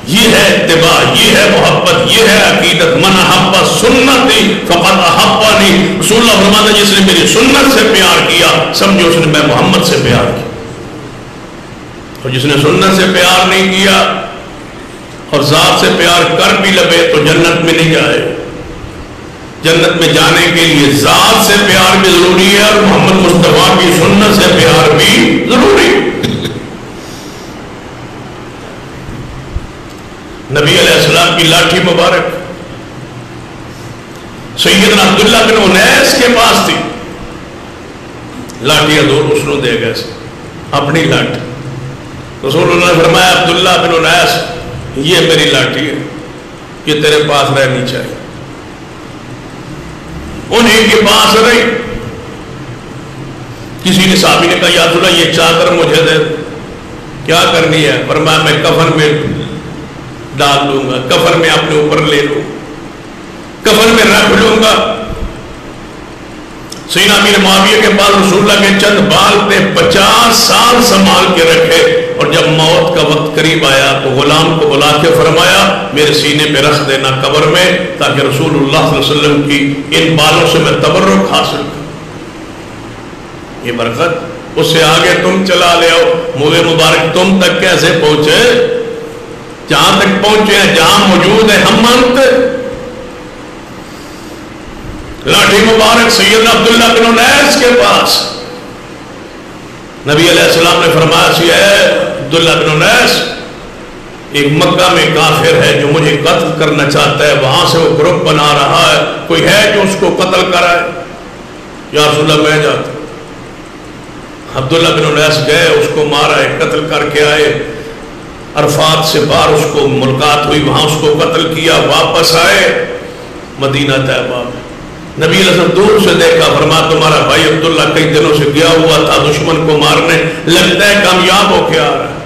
یہ ہے اتباع، یہ ہے محبت، یہ ہے عقیدت۔ من احب سنتی فقد احبنی، رسول اللہ فرماتا ہے جس نے میری سنت سے پیار کیا سمجھو اس نے میں محمد سے پیار کیا، اور جس نے سنت سے پیار نہیں کیا اور ذات سے پیار کر بھی لبے تو جنت میں نہیں جائے۔ جنت میں جانے کے لیے ذات سے پیار بھی ضروری ہے اور محمد مصطفیٰ کی سنت سے پیار بھی ضروری ہے۔ نبی علیہ السلام کی لاٹھی مبارک سیدنا عبداللہ بن انیس کے پاس تھی، لاٹھی حضور اس نے دے گئے اپنی لاٹھی۔ رسول اللہ نے فرمایا عبداللہ بن انیس یہ میری لاٹھی ہے، یہ تیرے پاس رہنی چاہیے۔ انہیں کے پاس رہی۔ کسی نے صحابی نے کہا یا رسول اللہ یہ چادر مجھے دے، کیا کرنی ہے؟ فرمایا میں کفن میں ڈال دوں گا، کفن میں اپنے اوپر لے لوں، کفن میں رکھ لوں گا۔ سیدنا امیر معاویہ کے پاس رسول اللہ کے چند بال تھے، 50 سال سنبھال کے رکھے، اور جب موت کا وقت قریب آیا تو غلام کو بلا کے فرمایا میرے سینے پہ رکھ دینا قبر میں، تاکہ رسول اللہ صلی اللہ علیہ وسلم کی ان بالوں سے میں تبرک حاصل کروں۔ یہ برکت، اس سے آگے تم چلا لے آؤ۔ منہ مبارک تم تک کیسے پہنچے؟ جہاں تک پہنچے ہیں، جہاں موجود ہے ہم مانتے۔ لاٹھی مبارک سیدنا عبداللہ بن انیس کے پاس، نبی علیہ السلام نے فرمایا سی ہے عبداللہ بن انیس، ایک مکہ میں کافر ہے جو مجھے قتل کرنا چاہتا ہے، وہاں سے وہ گروپ بنا رہا ہے، کوئی ہے جو اس کو قتل کرائے؟ یا رسول اللہ میں جاتا۔ عبداللہ بن انیس گئے، اس کو مارا ہے، قتل کر کے آئے، عرفات سے باہر اس کو ملاقات ہوئی، وہاں اس کو قتل کیا، واپس آئے مدینہ طیبہ میں۔ نبی علیہ السلام دور سے دیکھا، فرمایا تمہارا بھائی عبداللہ کئی دنوں سے گیا ہوا تھا دشمن کو مارنے، لگتا ہے کامیاب ہو کے آ رہا ہے۔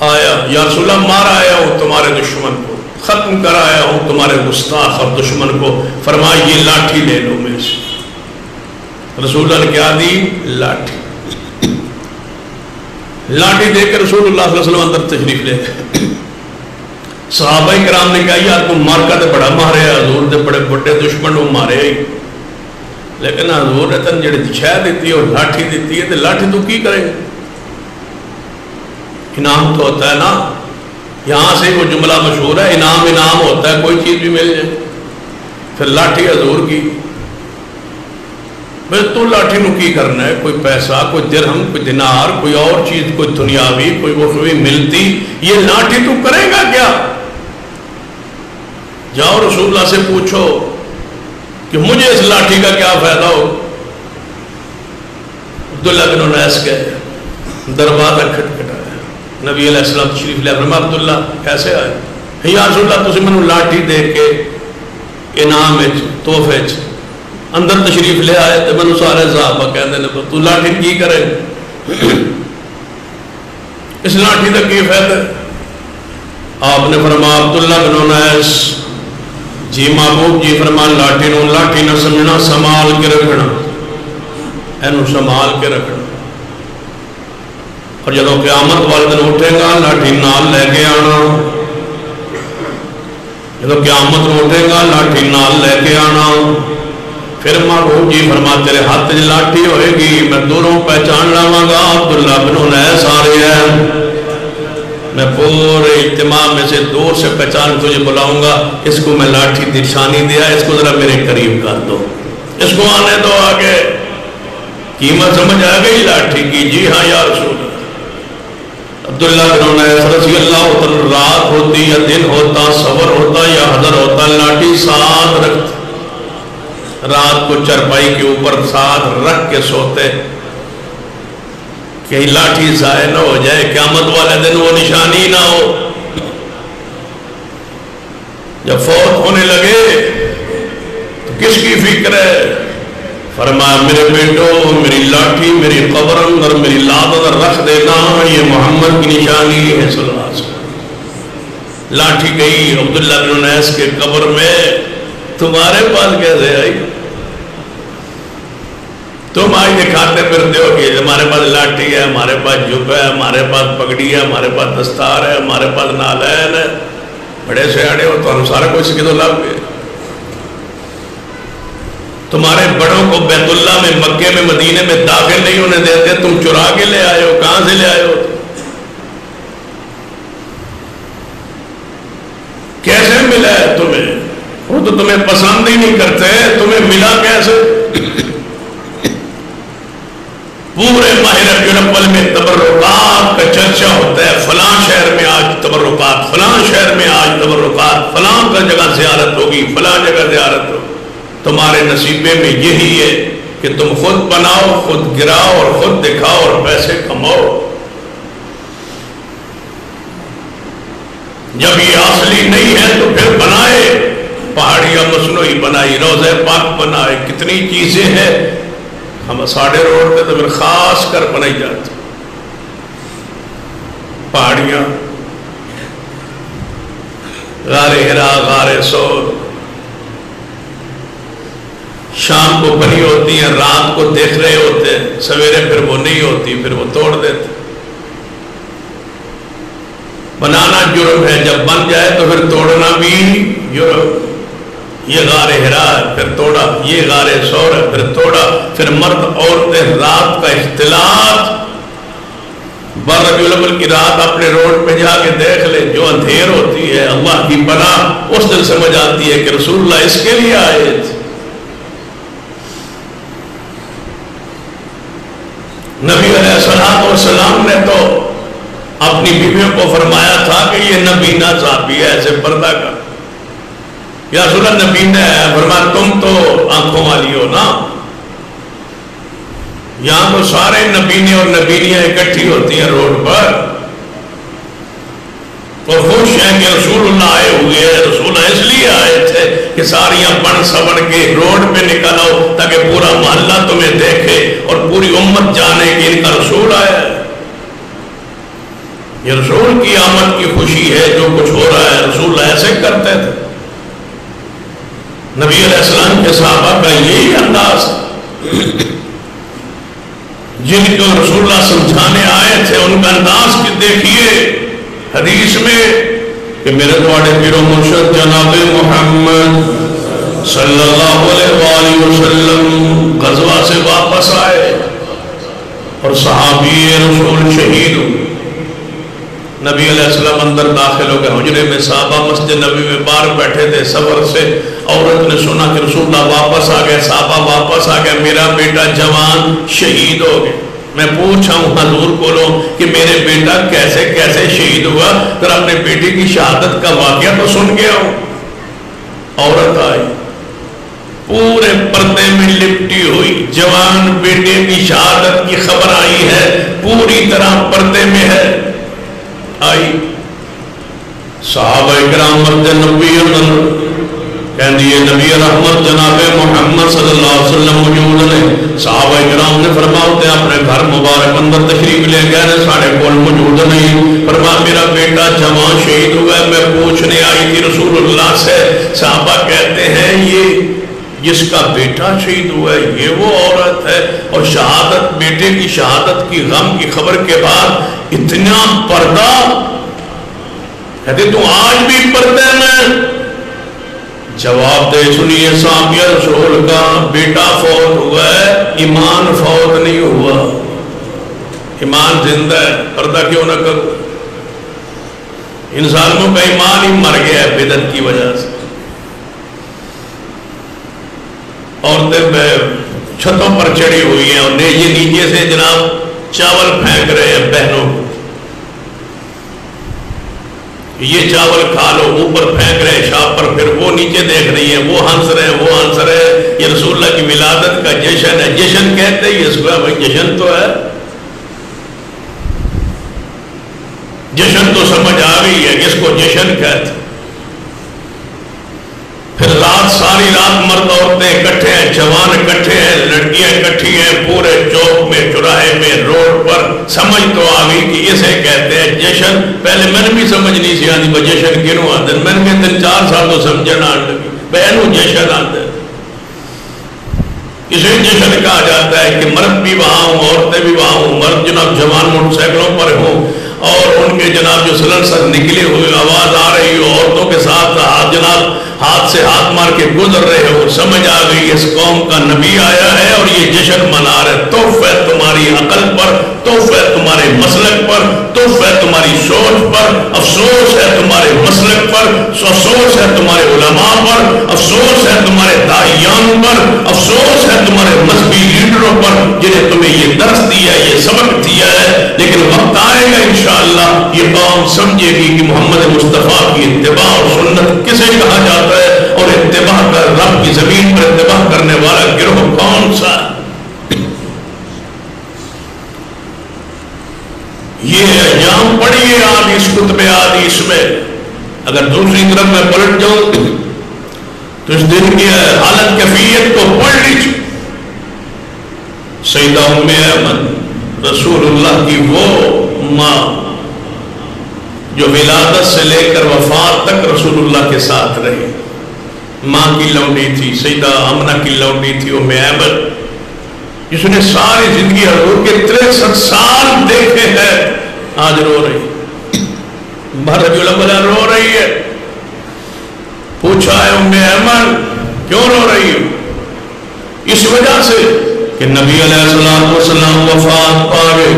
آیا یا رسول اللہ مار آیا ہوں تمہارے دشمن کو، ختم کر آیا ہوں تمہارے گستاخ اور دشمن کو، فرمایا یہ لاٹھی لے لو میرے سے۔ رسول اللہ نے کیا دی؟ لاٹھی۔ لاٹھی دے کے رسول اللہ صلی اللہ علیہ وسلم اندر تشریف لے گئے۔ صحابہ کرام نے کہا یار تم مارکا تے بڑا مارے، حضور دے بڑے بڑے دشمن وہ مارے، لیکن حضور نے تن جڑی شہ دیتی ہے اور لاٹھی دیتی ہے، تو لاٹھی تو کی کرے گا؟ انعام تو ہوتا ہے نا، یہاں سے وہ جملہ مشہور ہے، انعام انعام ہوتا ہے، کوئی چیز بھی مل جائے۔ پھر لاٹھی حضور کی، بس تو لاٹھی نو کی کرنا ہے؟ کوئی پیسہ، کوئی درہم، کوئی دینار، کوئی اور چیز، کوئی دنیاوی، کوئی اخروی ملتی، یہ لاٹھی تو کرے گا کیا؟ جاؤ رسول اللہ سے پوچھو کہ مجھے اس لاٹھی کا کیا فائدہ ہو۔ عبداللہ بن انیس گئے، دروازہ کھٹکھٹایا، نبی علیہ السلام تشریف لے فرمایا عبداللہ کیسے آئے؟ یا رسول اللہ تسی منو لاٹھی دے کے انعام توحفے اندر تشریف لے آئے تو میں سارے صحابہ کہتے ہیں تو لاٹھی کی کرے اس لاٹھی کا کی فائدہ؟ آپ نے فرمایا عبداللہ بن انیس جی محبوب جی فرمان لاٹھی نہ سمجھنا، سنبھال کے رکھنا، اینو سنبھال کے رکھنا، اور جب قیامت والے دن اٹھے گا لاٹھی نال لے کے آنا، جب قیامت اٹھے گا لاٹھی نال لے کے آنا۔ پھر محبوب جی فرما تیرے ہاتھ لاٹھی ہوئے گی، میں دوروں پہچان لاواں گا عبداللہ بن انیس آ رہے ہیں، میں پورے اجتماع میں سے دور سے پہچان تجھے بلاؤں گا، اس کو میں لاٹھی دی نشانی دیا، اس کو ذرا میرے قریب کر دو، اس کو آنے دو آگے۔ قیمت سمجھ آ گئی لاٹھی کی؟ جی ہاں یا رسول اللہ۔ عبداللہ بن انیس رضی اللہ عنہ، رات ہوتی یا دن ہوتا، سفر ہوتا یا حضر ہوتا، لاٹھی ساتھ رکھتے، رات کو چرپائی کے اوپر ساتھ رکھ کے سوتے کہ لاٹھی ضائع نہ ہو جائے، قیامت والے دن وہ نشانی نہ ہو۔ جب فوت ہونے لگے تو کس کی فکر ہے؟ فرمایا میرے بیٹو میری لاٹھی میری قبر اندر میری لاد اندر رکھ دینا، یہ محمد کی نشانی ہے صلی اللہ علیہ وسلم۔ لاٹھی گئی عبداللہ بن انیس کے قبر میں، تمہارے پاس کیسے آئی؟ تم آج دکھاتے پھرتے ہو کہ ہمارے پاس لاٹھی ہے، ہمارے پاس جب ہے، ہمارے پاس پگڑی ہے، ہمارے پاس دستار ہے، ہمارے پاس نالین ہے، بڑے سیاڑے ہو تو ہم سارا کچھ کے تو لگ گئے۔ تمہارے بڑوں کو بیت اللہ میں، مکے میں، مدینے میں داخل نہیں ہونے دیتے، تم چرا کے لے آئے ہو، کہاں سے لے آئے ہو؟ کیسے ملا ہے تمہیں؟ وہ تو تمہیں پسند ہی نہیں کرتے، تمہیں ملا کیسے؟ پورے ماہ ربیع الاول میں تبرکات کا چرچا ہوتا ہے، فلاں شہر میں آج تبرکات، فلاں شہر میں آج تبرکات، فلاں کا جگہ زیارت ہوگی، فلاں جگہ زیارت ہوگی۔ تمہارے نصیبے میں یہی ہے کہ تم خود بناؤ، خود گراؤ اور خود دکھاؤ اور پیسے کماؤ۔ جب یہ اصلی نہیں ہے تو پھر بنائے، پہاڑیاں مصنوعی بنائی، روضہ پاک بنائے، کتنی چیزیں ہیں۔ ہم ساڑھے روڈ پہ تو پھر خاص کر بنائی جاتی پہاڑیاں، غار ہرا، غار سور، شام کو بنی ہوتی ہیں، رات کو دیکھ رہے ہوتے ہیں، سویرے پھر وہ نہیں ہوتی، پھر وہ توڑ دیتے۔ بنانا جرم ہے، جب بن جائے تو پھر توڑنا بھی جرم۔ یہ غار ہرا ہے پھر توڑا، یہ غار سور ہے پھر توڑا، پھر مرد عورتیں رات کا اختلاط، ربیع الاول کی رات اپنے روڈ پہ جا کے دیکھ لے، جو اندھیر ہوتی ہے اللہ کی پناہ، اس دن سمجھ آتی ہے کہ رسول اللہ اس کے لیے آئے تھے۔ نبی علیہ السلام نے تو اپنی بیویوں کو فرمایا تھا کہ یہ نبینہ صحابی ہے، ایسے پردہ کا، یا رسول اللہ نبینہ ہے، فرمایا تم تو آنکھوں والی ہو نا۔ یہاں تو سارے نبینے اور نبینیاں اکٹھی ہوتی ہیں روڈ پر اور خوش ہیں کہ رسول اللہ آئے ہوئے ہیں، رسول اللہ اس لیے آئے تھے کہ ساریاں بن سبن کے روڈ پہ نکل آؤ تاکہ پورا محلہ تمہیں دیکھے اور پوری امت جانے کہ ان کا رسول آیا ہے۔ یہ رسول کی آمد کی خوشی ہے، جو کچھ ہو رہا ہے رسول اللہ ایسے کرتے تھے۔ نبی علیہ السلام کے صحابہ کا یہی انداز، جن کو رسول اللہ سمجھانے آئے تھے ان کا انداز کی دیکھیے حدیث میں کہ میرے دوڑے پیر و مرشد جناب محمد صلی اللہ علیہ وآلہ وسلم غزوہ سے واپس آئے اور صحابی رسول شہید ہوئے۔ نبی علیہ السلام اندر داخل ہو گئے حجرے میں، صحابہ مسجد نبی میں باہر بیٹھے تھے، سفر سے عورت نے سنا کہ رسول اللہ واپس آ گئے، صحابہ واپس آ گئے، میرا بیٹا جوان شہید ہو گئے۔ میں پوچھا ہوں حضور بولو کہ میرے بیٹا کیسے کیسے شہید ہوا، پھر اپنے بیٹے کی شہادت کا واقعہ تو سن گیا ہوں۔ عورت آئی پورے پردے میں لپٹی ہوئی، جوان بیٹے کی شہادت کی خبر آئی ہے، پوری طرح پردے میں ہے۔ آئی صحابہ اکرام مسجد نبوی اندر کہ نبی رحمت جناب محمد صلی اللہ علیہ وسلم موجود نے. صحابہ کرام نے فرماتے ہیں اپنے گھر مبارک اندر تشریف لے گئے نے, سارے کول موجود نہیں. فرمایا میرا بیٹا جوان شہید ہوا ہے, میں پوچھنے آئی تھی رسول اللہ سے. صحابہ کہتے ہیں یہ جس کا بیٹا شہید ہوا ہے یہ وہ عورت ہے, اور شہادت, بیٹے کی شہادت کی غم کی خبر کے بعد اتنا پردہ. کہتے تو آج بھی پردے میں. جواب دے سنیے صحابی رسول کا, بیٹا فوت ہوا ہے, ایمان فوت نہیں ہوا, ایمان زندہ ہے. پردہ کیوں نہ کرو؟ انسانوں کا ایمان ہی مر گیا ہے بدعت کی وجہ سے. عورتیں چھتوں پر چڑھی ہوئی ہیں اور یہ نیچے سے جناب چاول پھینک رہے ہیں بہنوں کو, یہ چاول کھا لو, اوپر پھینک رہے ہیں شاپ پر, پھر وہ نیچے دیکھ رہی ہیں, وہ ہنس رہے ہیں, وہ ہنس رہے ہیں. یہ رسول اللہ کی ولادت کا جشن ہے. جشن کہتے ہیں اس کو, بھائی جشن تو ہے, جشن تو سمجھ آ گئی ہے کس کو جشن کہتے. پھر رات, ساری رات مرد عورتیں اکٹھے ہیں, جوان اکٹھے ہیں, لڑکیاں اکٹھی ہیں, پورے چوک میں, چوراہے میں, روڈ پر. سمجھ تو آ گئی کہ اسے کہتے ہیں جشن. پہلے میں نے بھی سمجھ نہیں سی آتی بھائی جشن کیوں آتے ہیں, میں نے 3-4 سال تو سمجھنا آنے لگی بہنوں جشن آتے ہیں. اسے جشن کہا جاتا ہے کہ مرد بھی وہاں ہوں, عورتیں بھی وہاں ہوں. مرد جناب جوان موٹر سائیکلوں پر ہوں اور ان کے جناب جو سلنسر نکلے ہوئے آواز آ رہی ہو, عورتوں کے ساتھ جناب ہاتھ سے ہاتھ مار کے گزر رہے ہو. سمجھ آ گئی اس قوم کا نبی آیا ہے اور یہ جشن منا رہے. تحفہ تمہاری عقل پر, تحفہ تمہارے مسلک پر, تحفہ تمہاری سوچ پر. افسوس ہے تمہارے مسلک پر, افسوس ہے تمہارے علماء پر, افسوس ہے تمہارے داعیان پر, افسوس ہے تمہارے مذہبی لیڈروں پر جنہیں تمہیں یہ درس دیا ہے, یہ سبق دیا ہے. لیکن وقت آئے گا انشاءاللہ یہ قوم سمجھے گی کہ محمد مصطفیٰ کی اتباع اور سنت کسے کہا جاتا ہے, اور اتباع کر رب کی زمین پر اتباع کرنے والا گروہ کون سا ہے. یہ ایام پڑھیے حدیث کتب حدیث میں. اگر دوسری طرف میں پلٹ جاؤں تو اس دن کی حالت کیفیت کو پڑھ لیجیے. سیدہ ام ایمن رسول اللہ کی وہ ماں جو ولادت سے لے کر وفات تک رسول اللہ کے ساتھ رہی, ماں کی لونڈی تھی, سیدہ آمنہ کی لونڈی تھی ام ایمن, جس نے ساری زندگی حضور کے 63 سال دیکھے ہیں. آج رو رہی, رجل الاول رو رہی ہے. پوچھا ہے ام ایمن کیوں رو رہی ہو؟ اس وجہ سے کہ نبی علیہ السلام وفات پا گئے.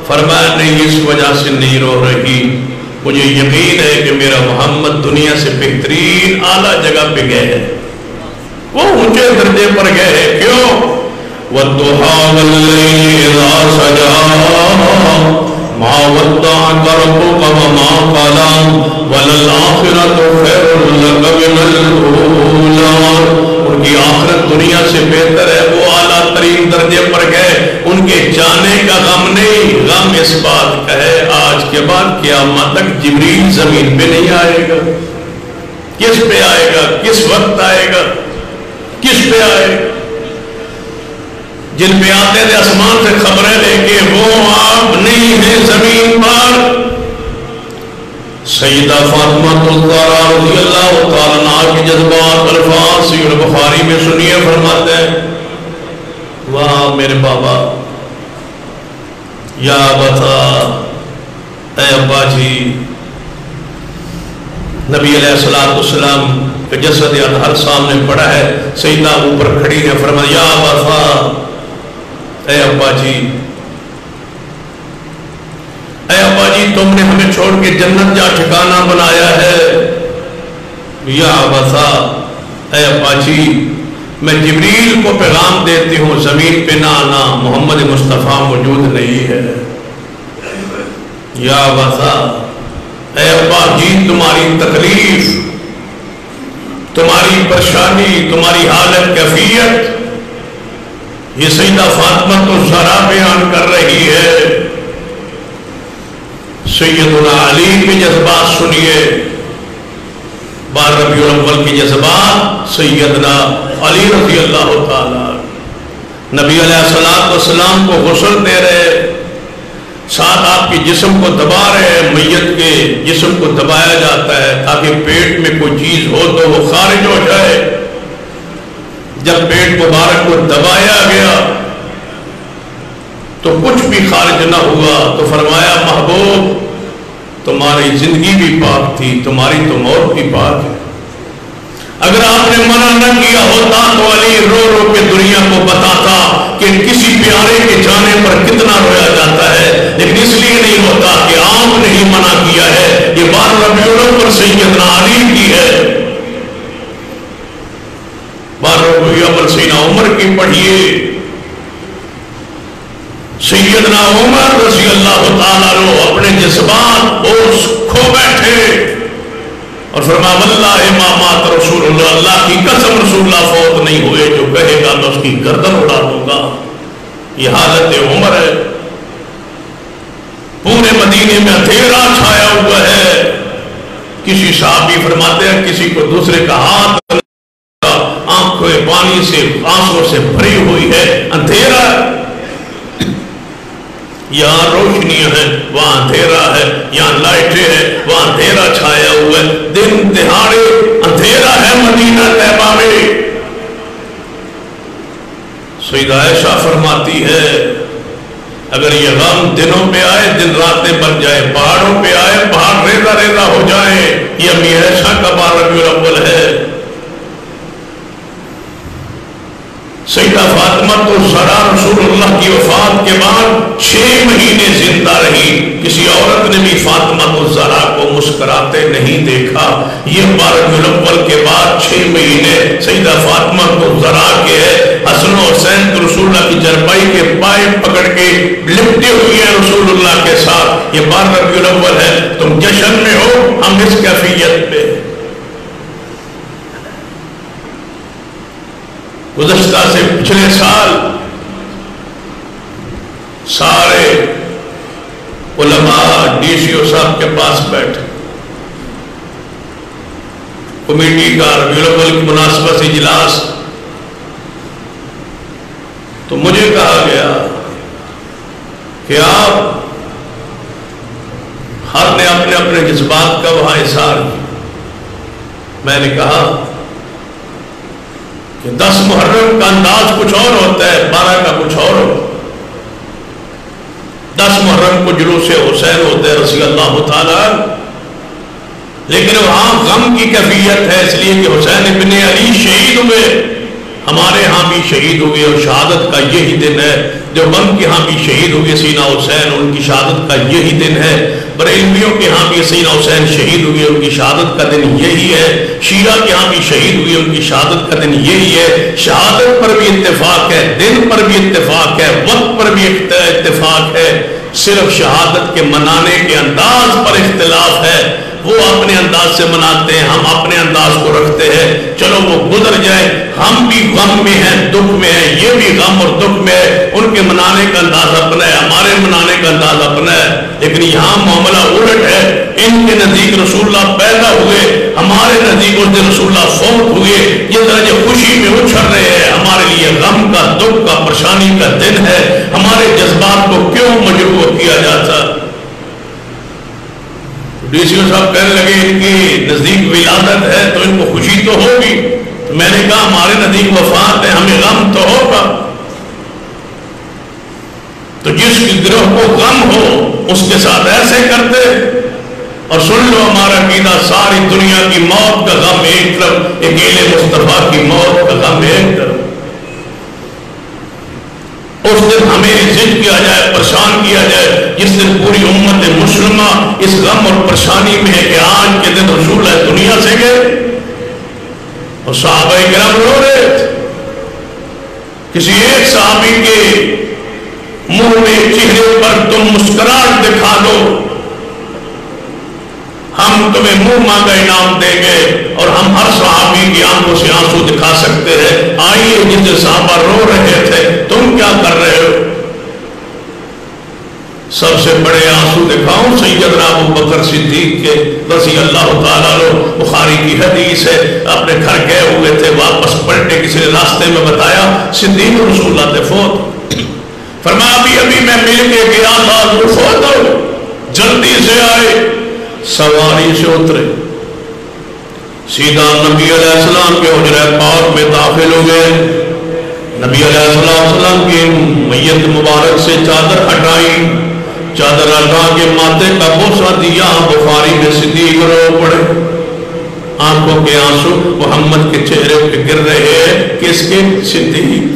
فرمایا نہیں, اس وجہ سے نہیں رو رہی, مجھے یقین ہے کہ میرا محمد دنیا سے بہترین اعلیٰ جگہ پہ گئے ہیں, وہ اونچے درجے پر گئے ہیں. کیوں؟ وَالضُّحَىٰ وَاللَّيْلِ إِذَا سَجَىٰ مَا وَدَّعَكَ رَبُّكَ وَمَا قَلَىٰ وَلَلْآخِرَةُ خَيْرٌ لَكَ مِنَ الْأُولَىٰ. ان کی آخرت دنیا سے بہتر ہے, وہ اعلیٰ ترین درجے پر گئے. ان کے جانے کا غم نہیں, غم اس بات کا ہے آج کے بعد قیامت تک جبریل زمین پہ نہیں آئے گا. کس پہ آئے گا؟ کس وقت آئے گا؟ کس پہ آئے گا؟ جن پہ آتے تھے آسمان سے خبریں لے کے, وہ آپ نہیں ہیں زمین پر. سیدہ فاطمہ الزہرا رضی اللہ تعالیٰ عنہا کے جذبات الفاظ صحیح بخاری میں سنیے. فرماتے ہیں واہ میرے بابا, یا بتا اے ابا جی. نبی علیہ السلام کے جسد اطہر سامنے پڑا ہے, سیدہ اوپر کھڑی ہے. فرمایا یا بتا اے ابا جی, اے ابا جی تم نے ہمیں چھوڑ کے جنت جا ٹھکانہ بنایا ہے. یا بتا اے ابا جی, میں جبریل کو پیغام دیتی ہوں زمین پہ نہ آنا, محمد مصطفیٰ موجود نہیں ہے. یا بتا اے ابا جی, تمہاری تکلیف, تمہاری پریشانی, تمہاری حالت کیفیت یہ سیدہ فاطمہ الزہرا بیان کر رہی ہے. سیدنا علی کے جذبات سنیے. 12 ربیع الاول کی جذبات سیدنا علی رضی اللہ تعالیٰ نبی علیہ السلام کو غسل دے رہے، ساتھ آپ کے جسم کو دبا رہے، میت کے جسم کو دبایا جاتا ہے تاکہ پیٹ میں کوئی چیز ہو تو وہ خارج ہو جائے۔ جب پیٹ مبارک کو دبایا گیا تو کچھ بھی خارج نہ ہوا، تو فرمایا محبوب تمہاری زندگی بھی پاک تھی، تمہاری تو موت بھی پاک ہے۔ اگر آپ نے منع نہ کیا ہوتا تو علی رو رو کے دنیا کو بتاتا کہ کسی پیارے کے جانے پر کتنا رویا جاتا ہے، لیکن اس لیے نہیں ہوتا کہ آپ نے ہی منع کیا ہے۔ یہ 12 ربیع الاول سیدنا علی کی ہے، 12 ربیع الاول سیدنا عمر کی پڑھیے، سیدنا عمر رضی اللہ تعالیٰ عنہ اپنے جذبات اوس کھو بیٹھے اور فرمایا واللہ ما مات رسول اللہ، اللہ کی قسم رسول اللہ فوت نہیں ہوئے، جو کہے گا میں اس کی گردن اڑا دوں گا۔ یہ حالت عمر ہے۔ پورے مدینے میں اندھیرا چھایا ہوا ہے، کسی صحابی فرماتے ہیں کسی کو دوسرے کا ہاتھ آنکھوں پانی سے آنسوں سے بھری ہوئی ہے، اندھیرا ہے، یہاں روشنیاں ہیں وہاں اندھیرا ہے، یہاں لائٹیں ہیں وہاں اندھیرا چھایا ہوا ہے، دن دہاڑے اندھیرا ہے مدینہ طیبہ میں۔ سیدہ عائشہ فرماتی ہے اگر یہ غم دنوں پہ آئے دن راتیں بن جائے، پہاڑوں پہ آئے پہاڑ ریزہ ریزہ ہو جائیں، یہ امی عائشہ کا 12 ربیع الاول ہے۔ سیدہ فاطمہ تو زہرا رسول اللہ کی وفات کے بعد 6 مہینے زندہ رہی، کسی عورت نے بھی فاطمہ تو زہرا کو مسکراتے نہیں دیکھا۔ یہ 12 ربیع الاول کے بعد 6 مہینے سیدہ فاطمہ تو زہرا کے ہے، حسن و حسین تو رسول اللہ کی چرپائی کے پائے پکڑ کے لپٹے ہوئے ہیں رسول اللہ کے ساتھ۔ یہ 12 ربیع الاول ہے، تم جشن میں ہو، ہم اس کیفیت پہ۔ گزشتہ سے پچھلے سال سارے علماء ڈی سی او صاحب کے پاس بیٹھے، کمیٹی کا ربیع الاول کی مناسبت سے اجلاس، تو مجھے کہا گیا کہ آپ ہر نے اپنے اپنے جذبات کا وہاں اظہار کیا۔ میں نے کہا کہ 10 محرم کا انداز کچھ اور ہوتا ہے، 12 کا کچھ اور ہوتا ہے۔ 10 محرم کو جلوس حسین ہوتے ہیں رضی اللہ تعالیٰ، لیکن وہاں غم کی کیفیت ہے، اس لیے کہ حسین ابن علی شہید ہوئے، ہمارے ہاں بھی شہید ہوئے اور شہادت کا یہی دن ہے۔ جو غم کے ہاں بھی شہید ہوئے سیدنا حسین، ان کی شہادت کا یہی دن ہے۔ بریلویوں کے ہاں بھی سیدنا حسین شہید ہوئے، ان کی شہادت کا دن یہی ہے۔ شیعہ کے ہاں بھی شہید ہوئے، ان کی شہادت کا دن یہی ہے۔ شہادت پر بھی اتفاق ہے، دن پر بھی اتفاق ہے، وقت پر بھی اتفاق ہے، صرف شہادت کے منانے کے انداز پر اختلاف ہے۔ وہ اپنے انداز سے مناتے ہیں، ہم اپنے انداز کو رکھتے ہیں، چلو وہ گزر جائے، ہم بھی غم میں ہیں، دکھ میں ہیں، یہ بھی غم اور دکھ میں ہے، ان کے منانے کا انداز اپنا ہے، ہمارے منانے کا انداز اپنا ہے۔ لیکن یہاں معاملہ الٹ ہے، ان کے نزدیک رسول اللہ پیدا ہوئے، ہمارے نزدیک اس دن رسول اللہ فوت ہوئے، یہ درجہ خوشی میں اچھل رہے ہیں، ہمارے لیے غم کا، دکھ کا، پریشانی کا دن ہے۔ ہمارے جذبات کو کیوں مجروح کیا جاتا؟ ڈی سی او صاحب کہنے لگے ان کی نزدیک ولادت ہے تو ان کو خوشی تو ہوگی۔ میں نے کہا ہمارے نزدیک وفات ہے، ہمیں غم تو ہوگا۔ تو جس کی گروہ کو غم ہو اس کے ساتھ ایسے کرتے، اور سن لو ہمارا عقیدہ، ساری دنیا کی موت کا غم ایک طرف، اکیلے مصطفیٰ کی موت کا غم ایک طرف۔ اس دن ہمیں ضد کیا جائے، پریشان کیا جائے، جس دن پوری امت مسلمہ اس غم اور پریشانی میں ہے کہ آج کے دن رسول اللہ دنیا سے گئے اور صحابہ کرام رو رہے تھے۔ کسی ایک صحابی کے منہ میں، چہرے پر تم مسکراہٹ دکھا دو، ہم تمہیں منہ مانگا انعام دیں گے، اور ہم ہر صحابی کی آنکھوں سے آنسو دکھا سکتے ہیں۔ آئیے جن صحابہ رو رہے تھے، تم کیا کر رہے ہو؟ سب سے بڑے آنسو آنسو دکھاؤں سیدنا ابو بکر صدیق کے رضی اللہ تعالیٰ عنہ. بخاری کی حدیث ہے, اپنے گھر گئے ہوئے تھے, واپس پلٹے, کسی نے راستے میں بتایا صدیق رسول اللہ نے فوت. فرمایا ابھی میں مل کے گیا تھا, فوت ہو, جلدی سے آئے. سواری سے اترے, سیدھا نبی علیہ السلام کے حجرہ پاک میں داخل ہو گئے. نبی علیہ السلام کی میت مبارک سے چادر ہٹائی, چادر ہٹا کے ماتھے کا بوسہ دیا. بخاری میں صدیق رو پڑے, آنکھوں کے آنسو محمد کے چہرے پہ گر رہے ہیں. کس کے؟ صدیق.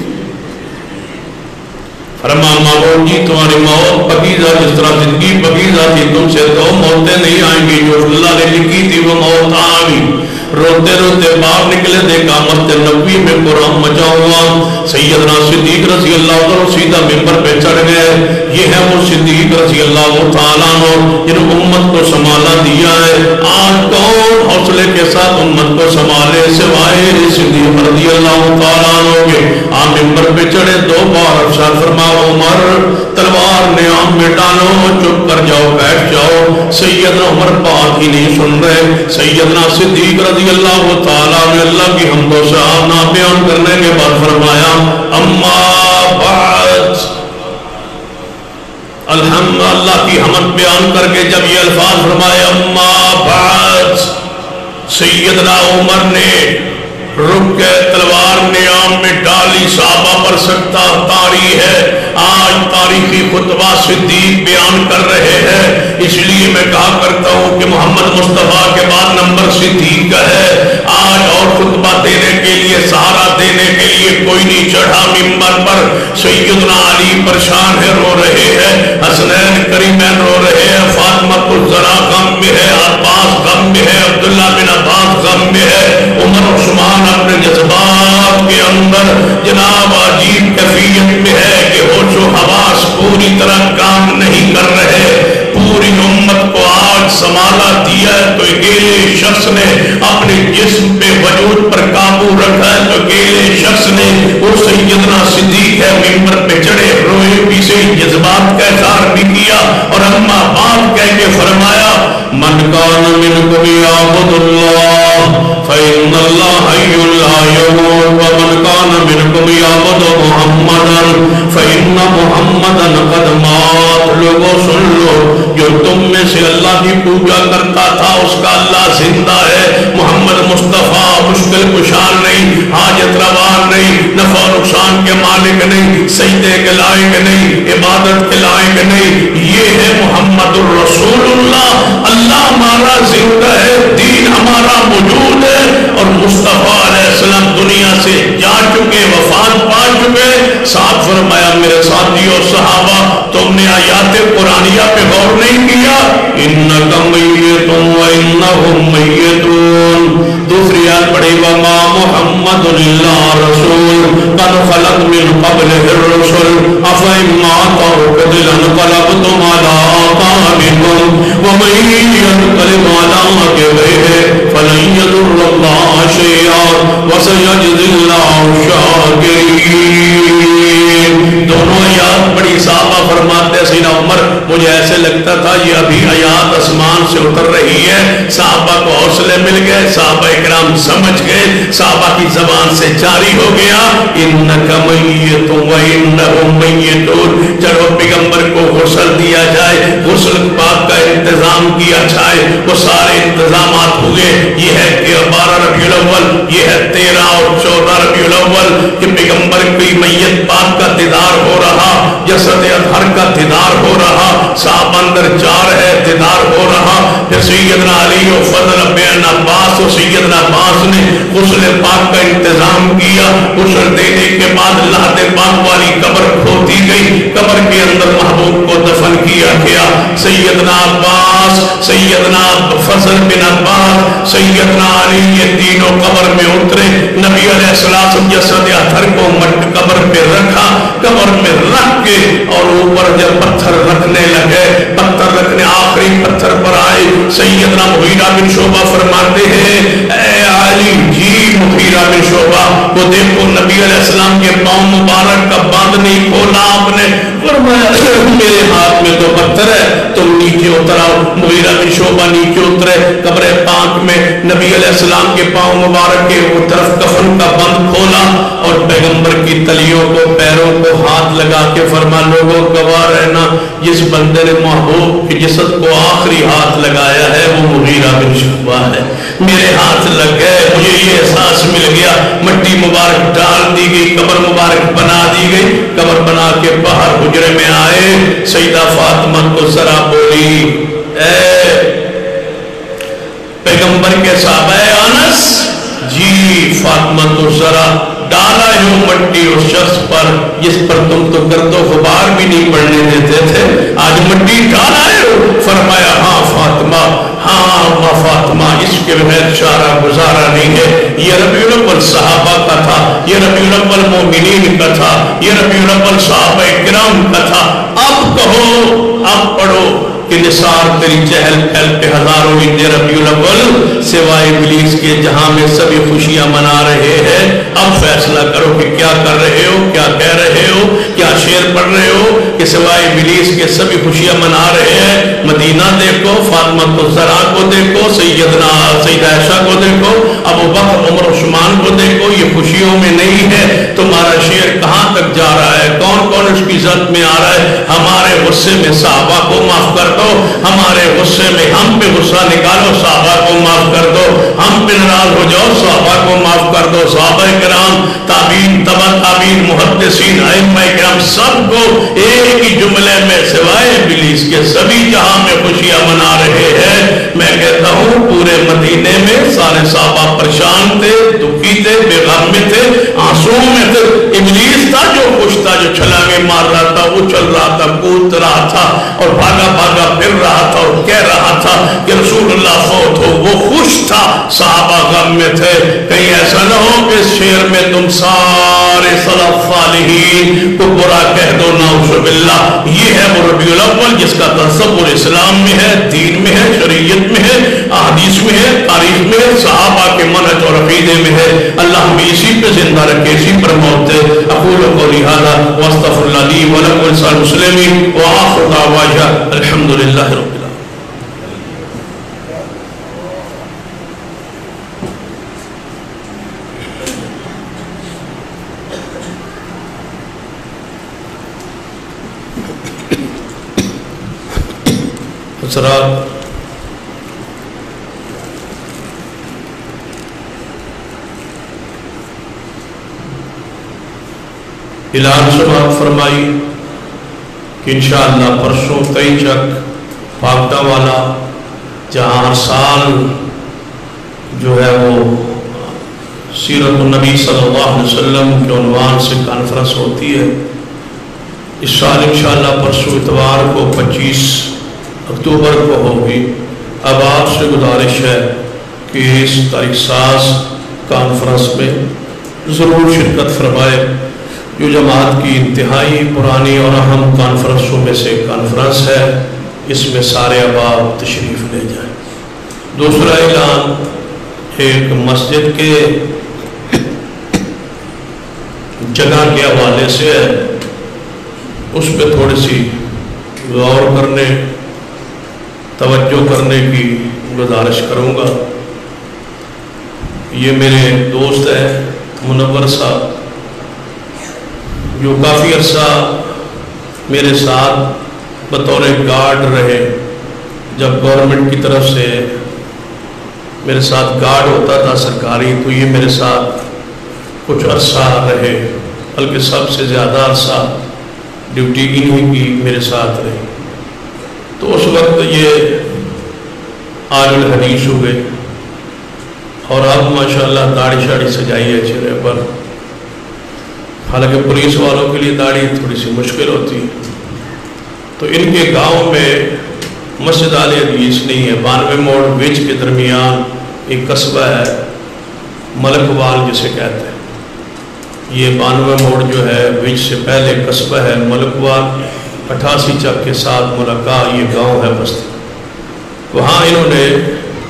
فرما ماحول جی تمہاری موت پکیزہ جس طرح زندگی پکیزہ تھی, تم سے دو موتیں نہیں آئیں گی, جو اللہ نے لکھی تھی وہ موت آ گئی. روتے روتے باہر نکلے, دیکھا مسجد نبوی میں قرآن مچا ہوا. سیدنا صدیق رضی اللہ عنہ سیدھا ممبر پہ چڑھ گئے. یہ ہے وہ صدیق رضی اللہ تعالیٰ عنہ جن امت کو سنبھالا دیا ہے. آج کون حوصلے کے ساتھ امت کو سنبھالے سوائے صدیق رضی اللہ تعالیٰ عنہ کے. آپ ممبر پہ چڑھے, دو بار ارشاد فرما عمر تلوار نیام میں ڈالو, چپ کر جاؤ, بیٹھ جاؤ. سیدنا عمر بات ہی نہیں سن رہے. سیدنا صدیق رضی اللہ تعالیٰ نے اللہ کی حمد و ثنا بیان کرنے کے بعد فرمایا اما بعد, الحمد اللہ کی حمد بیان کر کے جب یہ الفاظ فرمایا اما بعد, سیدنا عمر نے رک کے تلوار نیام میں ڈالی. صحابہ پر سکتہ طاری ہے. آج تاریخی خطبہ صدیق بیان کر رہے ہیں, اس لیے میں کہا کرتا ہوں کہ محمد مصطفیٰ کے بعد نمبر صدیق کا ہے. آج اور خطبہ دینے کے لیے, سہارا دینے کے لیے کوئی نہیں چڑھا ممبر پر. سیدنا علی پریشان ہے, رو رہے ہیں. حسنین کریمین رو رہے ہیں. فاطمہ الزہرا غم میں ہے, عباس غم میں ہے, عبداللہ بن عباس غم میں ہے. عمر عثمان اپنے جذبات کے اندر جناب عجیب کیفیت میں ہے کہ ہوش و حواس پوری طرح کام نہیں کر رہے. پوری امت کو آج سنبھالا دیا ہے تو اکیلے شخص نے اپنے جسم پہ وجود پر قابو رکھا ہے, تو اکیلے شخص نے وہ سیدنا صدیق ہے ممبر پہ چڑھے, روئے پیسے, جذبات کا اظہار بھی کیا اور اما بات کہہ کے فرمایا من کان منکم یعبد اللہ فإن اللہ حی لا یموت ومن کان منکم یعبد محمدا فإن محمدا قد مات. لوگوں سن لو, جو تم میں سے اللہ کی پوجا کرتا تھا اس کا اللہ زندہ ہے. محمد مصطفیٰ مشکل کشا نہیں, حاجت روا نہیں, نفع نقصان کے مالک نہیں, سجدے کے لائق نہیں, عبادت کے لائق نہیں. یہ ہے محمد الرسول اللہ. اللہ ہمارا زندہ ہے, دین ہمارا موجود ہے, اور مصطفیٰ علیہ السلام دنیا سے جا چکے, وفات پا چکے. ساتھ فرمایا میرے ساتھیو صحابہ, تم نے آیات قرآنیہ پہ غور نہیں کیا. انکا میت وانہم میتون. دوسری آیت پڑھی وما محمد الا رسول قد خلت من قبلہ الرسل افئن مات او قتل انقلبتم علی اعقابکم ومن ينقلب على عقبيه فلن يضر الله شيئا وسيجزي الله الشاكرين. دونوں آیات بڑی صحابہ فرماتے سیدنا عمر مجھے ایسے لگتا تھا یہ ابھی آیات آسمان سے اتر رہی ہے. صحابہ کو حوصلے مل گئے, صحابہ اکرام سمجھ گئے, صحابہ کی زبان سے جاری ہو گیا انک میت وانہم میتون. چلو پیغمبر کو غسل دیا جائے, غسل پاک کا انتظام کیا جائے. وہ سارے انتظامات ہوئے. یہ ہے کہ 12 ربیع الاول, یہ ہے 13 اور 14 ربیع الاول کہ پیغمبر کی میت پاک کا دیدار ہو رہا, جسد اطہر کا دیدار ہو رہا, صحابہ اندر جا رہے, دیدار ہو رہا. پھر سیدنا علی و فضل بن عباس و سیدنا عباس نے غسل پاک کا انتظام کیا. غسل دینے کے بعد لحد پاک والی قبر کھودی گئی, قبر کے اندر محبوب کو دفن کیا گیا. سیدنا عباس, سیدنا فضل بن عباس, سیدنا علی یہ تینوں قبر میں اترے. نبی علیہ السلام جسد اطہر کو قبر پہ رکھا, قبر میں رکھ کے اور اوپر جب پتھر رکھنے لگے, پتھر رکھنے آخری پتھر پر آئے. سیدنا مغیرہ بن شعبہ فرماتے ہیں اے علی جی مغیرہ بن شعبہ وہ دیکھو نبی علیہ السلام کے پاؤں مبارک کا باندھ نہیں کھولا آپ نے. فرمایا میرے ہاتھ میں تو پتھر ہے, تم نیچے نیچے اتر آؤ۔ مغیرہ بن شعبہ نیچے اترے، قبر پاک میں نبی علیہ السلام کے پاؤں مبارک کے وہ طرف کفن کا بند کھولا اور پیغمبر کی تلیوں کو پیروں کو ہاتھ لگا کے فرما لوگوں گواہ رہنا جس بندے نے محبوب کی جسد کو آخری ہاتھ لگایا ہے وہ مغیرہ بن شعبہ ہے۔ میرے ہاتھ لگ گئے، مجھے یہ احساس مل گیا، مٹی مبارک ڈال دی گئی، قبر مبارک بنا دی گئی، قبر بنا کے باہر حجرے میں آئے، سیدہ فاطمہ کو ذرا بولی اے پیغمبر کے صحابہ انس، جی فاطمہ تو ذرا ڈالا ہے مٹی اس شخص پر جس پر تم تو گرد و غبار بھی نہیں پڑنے دیتے تھے، آج مٹی ڈالا ہے؟ فرمایا ہاں فاطمہ، ہاں فاطمہ، اس کے بغیر چارہ گزارا نہیں ہے۔ یہ ربیع الاول صحابہ کا تھا، یہ ربیع الاول مومنین کا تھا، یہ ربیع الاول صحابہ کرام کا تھا۔ اب کہو، اب پڑھو کہ نثار تیری چہل پہل پہ ہزاروں ہندے ربیع الاول سوائے ابلیس کے جہاں میں سبھی خوشیاں منا رہے ہیں۔ اب فیصلہ کرو کہ کیا کر رہے ہو، کیا کہہ رہے ہو، کیا شعر پڑھ رہے ہو کہ سوائے ابلیس کے سبھی خوشیاں منا رہے ہیں۔ مدینہ دیکھو، فاطمہ الزہرا کو دیکھو، سیدہ عائشہ کو دیکھو، ابو بکر عمر عثمان کو دیکھو، یہ خوشیوں میں نہیں ہے۔ تمہارا شعر کہاں تک جا رہا ہے؟ کون کون اس کی زد میں آ رہا ہے؟ ہمارے غصے میں صحابہ کو معاف کر دو، ہمارے غصے میں ہم پہ غصہ نکالو، صحابہ کو معاف کر دو، ہم پہ ناراض ہو جاؤ، صحابہ کو معاف کر دو۔ صحابہ کرام، تابعین، تبع تابعین، محدثین، ائمہ کرام، سب کو ایک ہی جملے میں سوائے ابلیس کے سبھی جہاں میں خوشیاں منا رہے ہیں۔ میں کہتا ہوں پورے مدینے میں سارے صحابہ پریشان تھے، دکھی تھے، بے غم میں تھے، آنسوں میں تھے۔ ابلیس تھا جو خوش تھا، جو چھلانگے مار رہا تھا، اچھل رہا تھا، کود رہا تھا اور بھاگا بھاگا پھر رہا تھا اور کہہ رہا تھا کہ رسول اللہ فوت ہو۔ وہ خوش تھا، صحابہ غم میں تھے۔ کہیں ایسا نہ ہو کہ اس شعر میں تم سارے سلف صالحین کو برا کہہ دو، نعوذ باللہ۔ یہ ہے وہ ربیع الاول جس کا تصور اسلام میں ہے، دین میں ہے، شریعت میں ہے، احادیث میں ہے، تاریخ میں ہے، صحابہ کے منہج اور عقیدے میں ہے۔ اللہ ہمیں اسی پہ زندہ رکھے، اسی پر موت دے۔ اقول قولی ھذا واستغفر اللہ لی ولکم ولسائر المسلمین وآخر دعوانا الحمدللہ رب العالمین۔ حضرات، اعلان سماعت فرمائی کہ انشاءاللہ پرسوں 23 چک پاکٹا والا جہاں ہر سال جو ہے وہ سیرت النبی صلی اللہ علیہ وسلم کے عنوان سے کانفرنس ہوتی ہے، اس سال انشاءاللہ پرسوں اتوار کو 25 اکتوبر کو ہوگی۔ اب آپ سے گزارش ہے کہ اس تاریخ ساز کانفرنس میں ضرور شرکت فرمائے۔ جو جماعت کی انتہائی پرانی اور اہم کانفرنسوں میں سے کانفرنس ہے، اس میں سارے احباب تشریف لے جائیں۔ دوسرا اعلان ایک مسجد کے جگہ کے حوالے سے ہے، اس پہ تھوڑی سی غور کرنے، توجہ کرنے کی گزارش کروں گا۔ یہ میرے دوست ہیں منور صاحب، جو کافی عرصہ میرے ساتھ بطور گارڈ رہے۔ جب گورنمنٹ کی طرف سے میرے ساتھ گارڈ ہوتا تھا سرکاری، تو یہ میرے ساتھ کچھ عرصہ رہے، بلکہ سب سے زیادہ عرصہ ڈیوٹی انہی کی میرے ساتھ رہی۔ تو اس وقت یہ عالم الحدیث ہوئے اور اب ماشاءاللہ داڑھی شاڑھی سجائی ہے چہرے پر۔ حالانکہ پولیس والوں کے لیے داڑھی تھوڑی سی مشکل ہوتی، تو ان کے گاؤں میں مسجد اہل حدیث نہیں ہے۔ 92 موڑ وچ کے درمیان ایک قصبہ ہے ملکوال جسے کہتے ہیں۔ یہ 92 موڑ جو ہے وچ سے پہلے قصبہ ہے ملکوال، 88 چک کے ساتھ ملکہ یہ گاؤں ہے بستی۔ وہاں انہوں نے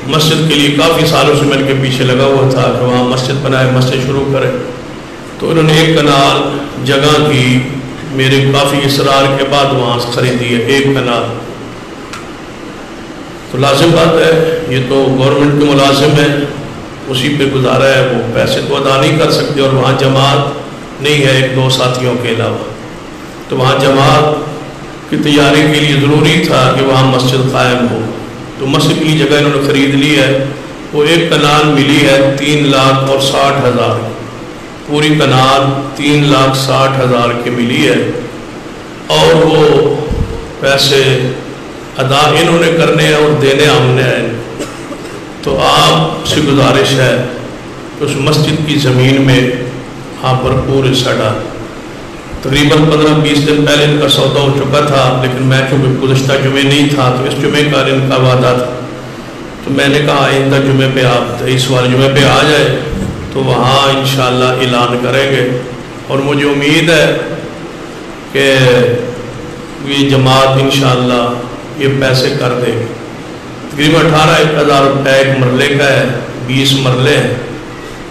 مسجد کے لیے کافی سالوں سے میں ان کے پیچھے لگا ہوا تھا کہ وہاں مسجد بنائے، مسجد شروع کرے۔ تو انہوں نے ایک کنال جگہ کی، میرے کافی اصرار کے بعد وہاں خریدی ہے ایک کنال۔ تو لازم بات ہے، یہ تو گورنمنٹ کے ملازم ہے، اسی پہ گزارا ہے، وہ پیسے تو ادا نہیں کر سکتے، اور وہاں جماعت نہیں ہے ایک دو ساتھیوں کے علاوہ، تو وہاں جماعت کی تیاری کے لیے ضروری تھا کہ وہاں مسجد قائم ہو، تو مسجد کی جگہ انہوں نے خرید لی ہے، وہ ایک کنال ملی ہے 3,60,000، پوری کنال 3,60,000 کی ملی ہے، اور وہ پیسے ادا انہوں نے کرنے ہیں اور دینے ہم نے ہیں۔ تو آپ سے گزارش ہے کہ اس مسجد کی زمین میں آپ بھرپور حصہ ڈال۔ تقریباً 15-20 دن پہلے ان کا سودا ہو چکا تھا، لیکن میں چونکہ گزشتہ جمعے نہیں تھا تو اس جمعے کا ان کا وعدہ تھا، تو میں نے کہا آئندہ جمعے پہ آپ اس والے جمعے پہ آ جائے تو وہاں انشاءاللہ اعلان کریں گے، اور مجھے امید ہے کہ یہ جماعت انشاءاللہ یہ پیسے کر دے گی۔ تقریباً 18,000 روپے ایک مرلے کا ہے، 20 مرلے ہیں،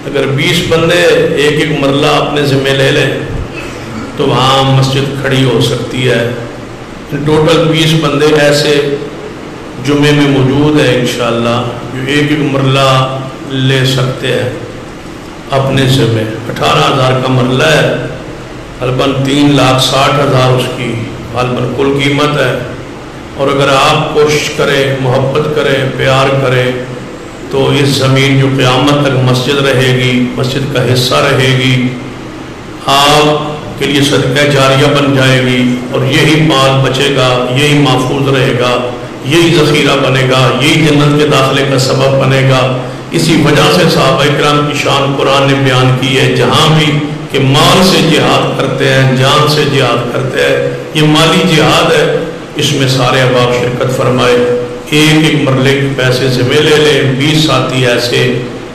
اگر 20 بندے ایک ایک مرلہ اپنے ذمہ لے لیں تو وہاں مسجد کھڑی ہو سکتی ہے۔ ٹوٹل 20 بندے ایسے جمعے میں موجود ہیں انشاءاللہ جو ایک ایک مرلہ لے سکتے ہیں اپنے ذمہ۔ 18,000 کا مرلہ ہے، غالباً 3,60,000 اس کی غالباً کل قیمت ہے، اور اگر آپ کوشش کریں، محبت کریں، پیار کریں تو اس زمین جو قیامت تک مسجد رہے گی، مسجد کا حصہ رہے گی، آپ کے لیے صدقہ جاریہ بن جائے گی، اور یہی مال بچے گا، یہی محفوظ رہے گا، یہی ذخیرہ بنے گا، یہی جنت کے داخلے کا سبب بنے گا۔ اسی وجہ سے صحابہ کرام کی شان قرآن نے بیان کی ہے، جہاں بھی کہ مال سے جہاد کرتے ہیں، جان سے جہاد کرتے ہیں، یہ مالی جہاد ہے، اس میں سارے احباب شرکت فرمائے، ایک ایک مرلے کے پیسے ذمہ لے لیں، 20 ساتھی ایسے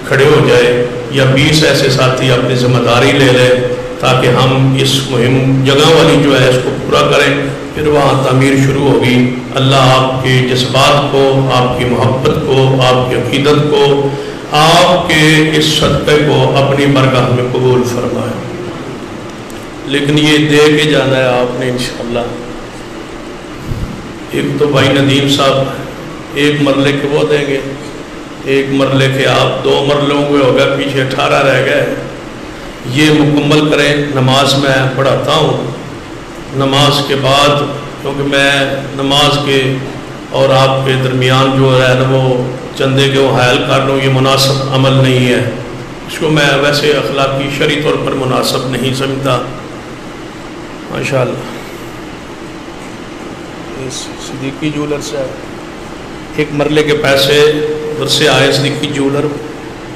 کھڑے ہو جائے، یا 20 ایسے ساتھی اپنی ذمہ داری لے لیں، تاکہ ہم اس مہم جگہ والی جو ہے اس کو پورا کریں، پھر وہاں تعمیر شروع ہوگی۔ اللہ آپ کے جذبات کو، آپ کی محبت کو، آپ کی عقیدت کو، آپ کے اس صدقے کو اپنی برگاہ میں قبول فرمائے۔ لیکن یہ دے کے جانا ہے آپ نے انشاءاللہ۔ ایک تو بھائی ندیم صاحب ایک مرلے کے وہ دیں گے، ایک مرلے کے آپ 2 مرلوں کے ہو گئے، پیچھے 18 رہ گئے، یہ مکمل کریں۔ نماز میں پڑھاتا ہوں، نماز کے بعد، کیونکہ میں نماز کے اور آپ کے درمیان جو ہے نا وہ چندے کے وہ حائل کر لوں، یہ مناسب عمل نہیں ہے، اس کو میں ویسے اخلاقی شرعی طور پر مناسب نہیں سمجھتا۔ ماشاءاللہ صدیقی جولر سے ایک مرلے کے پیسے ادھر سے آئے، صدیقی جولر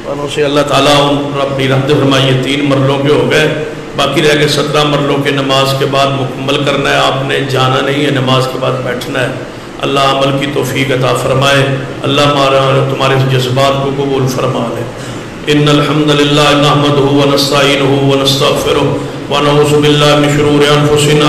والوں سے، اللہ تعالیٰ ان پر اپنی رحمت فرمائے، 3 مرلوں کے ہو گئے، باقی رہ گئے 17 مرلوں کے نماز کے بعد مکمل کرنا ہے، آپ نے جانا نہیں ہے، نماز کے بعد بیٹھنا ہے۔ اللہ عمل کی توفیق عطا فرمائے، اللہ تمہارے جذبات کو قبول فرما لے۔ ان الحمد للہ نحمدہ ونستعینہ ونستغفرہ ونعوذ باللہ من شرور انفسنا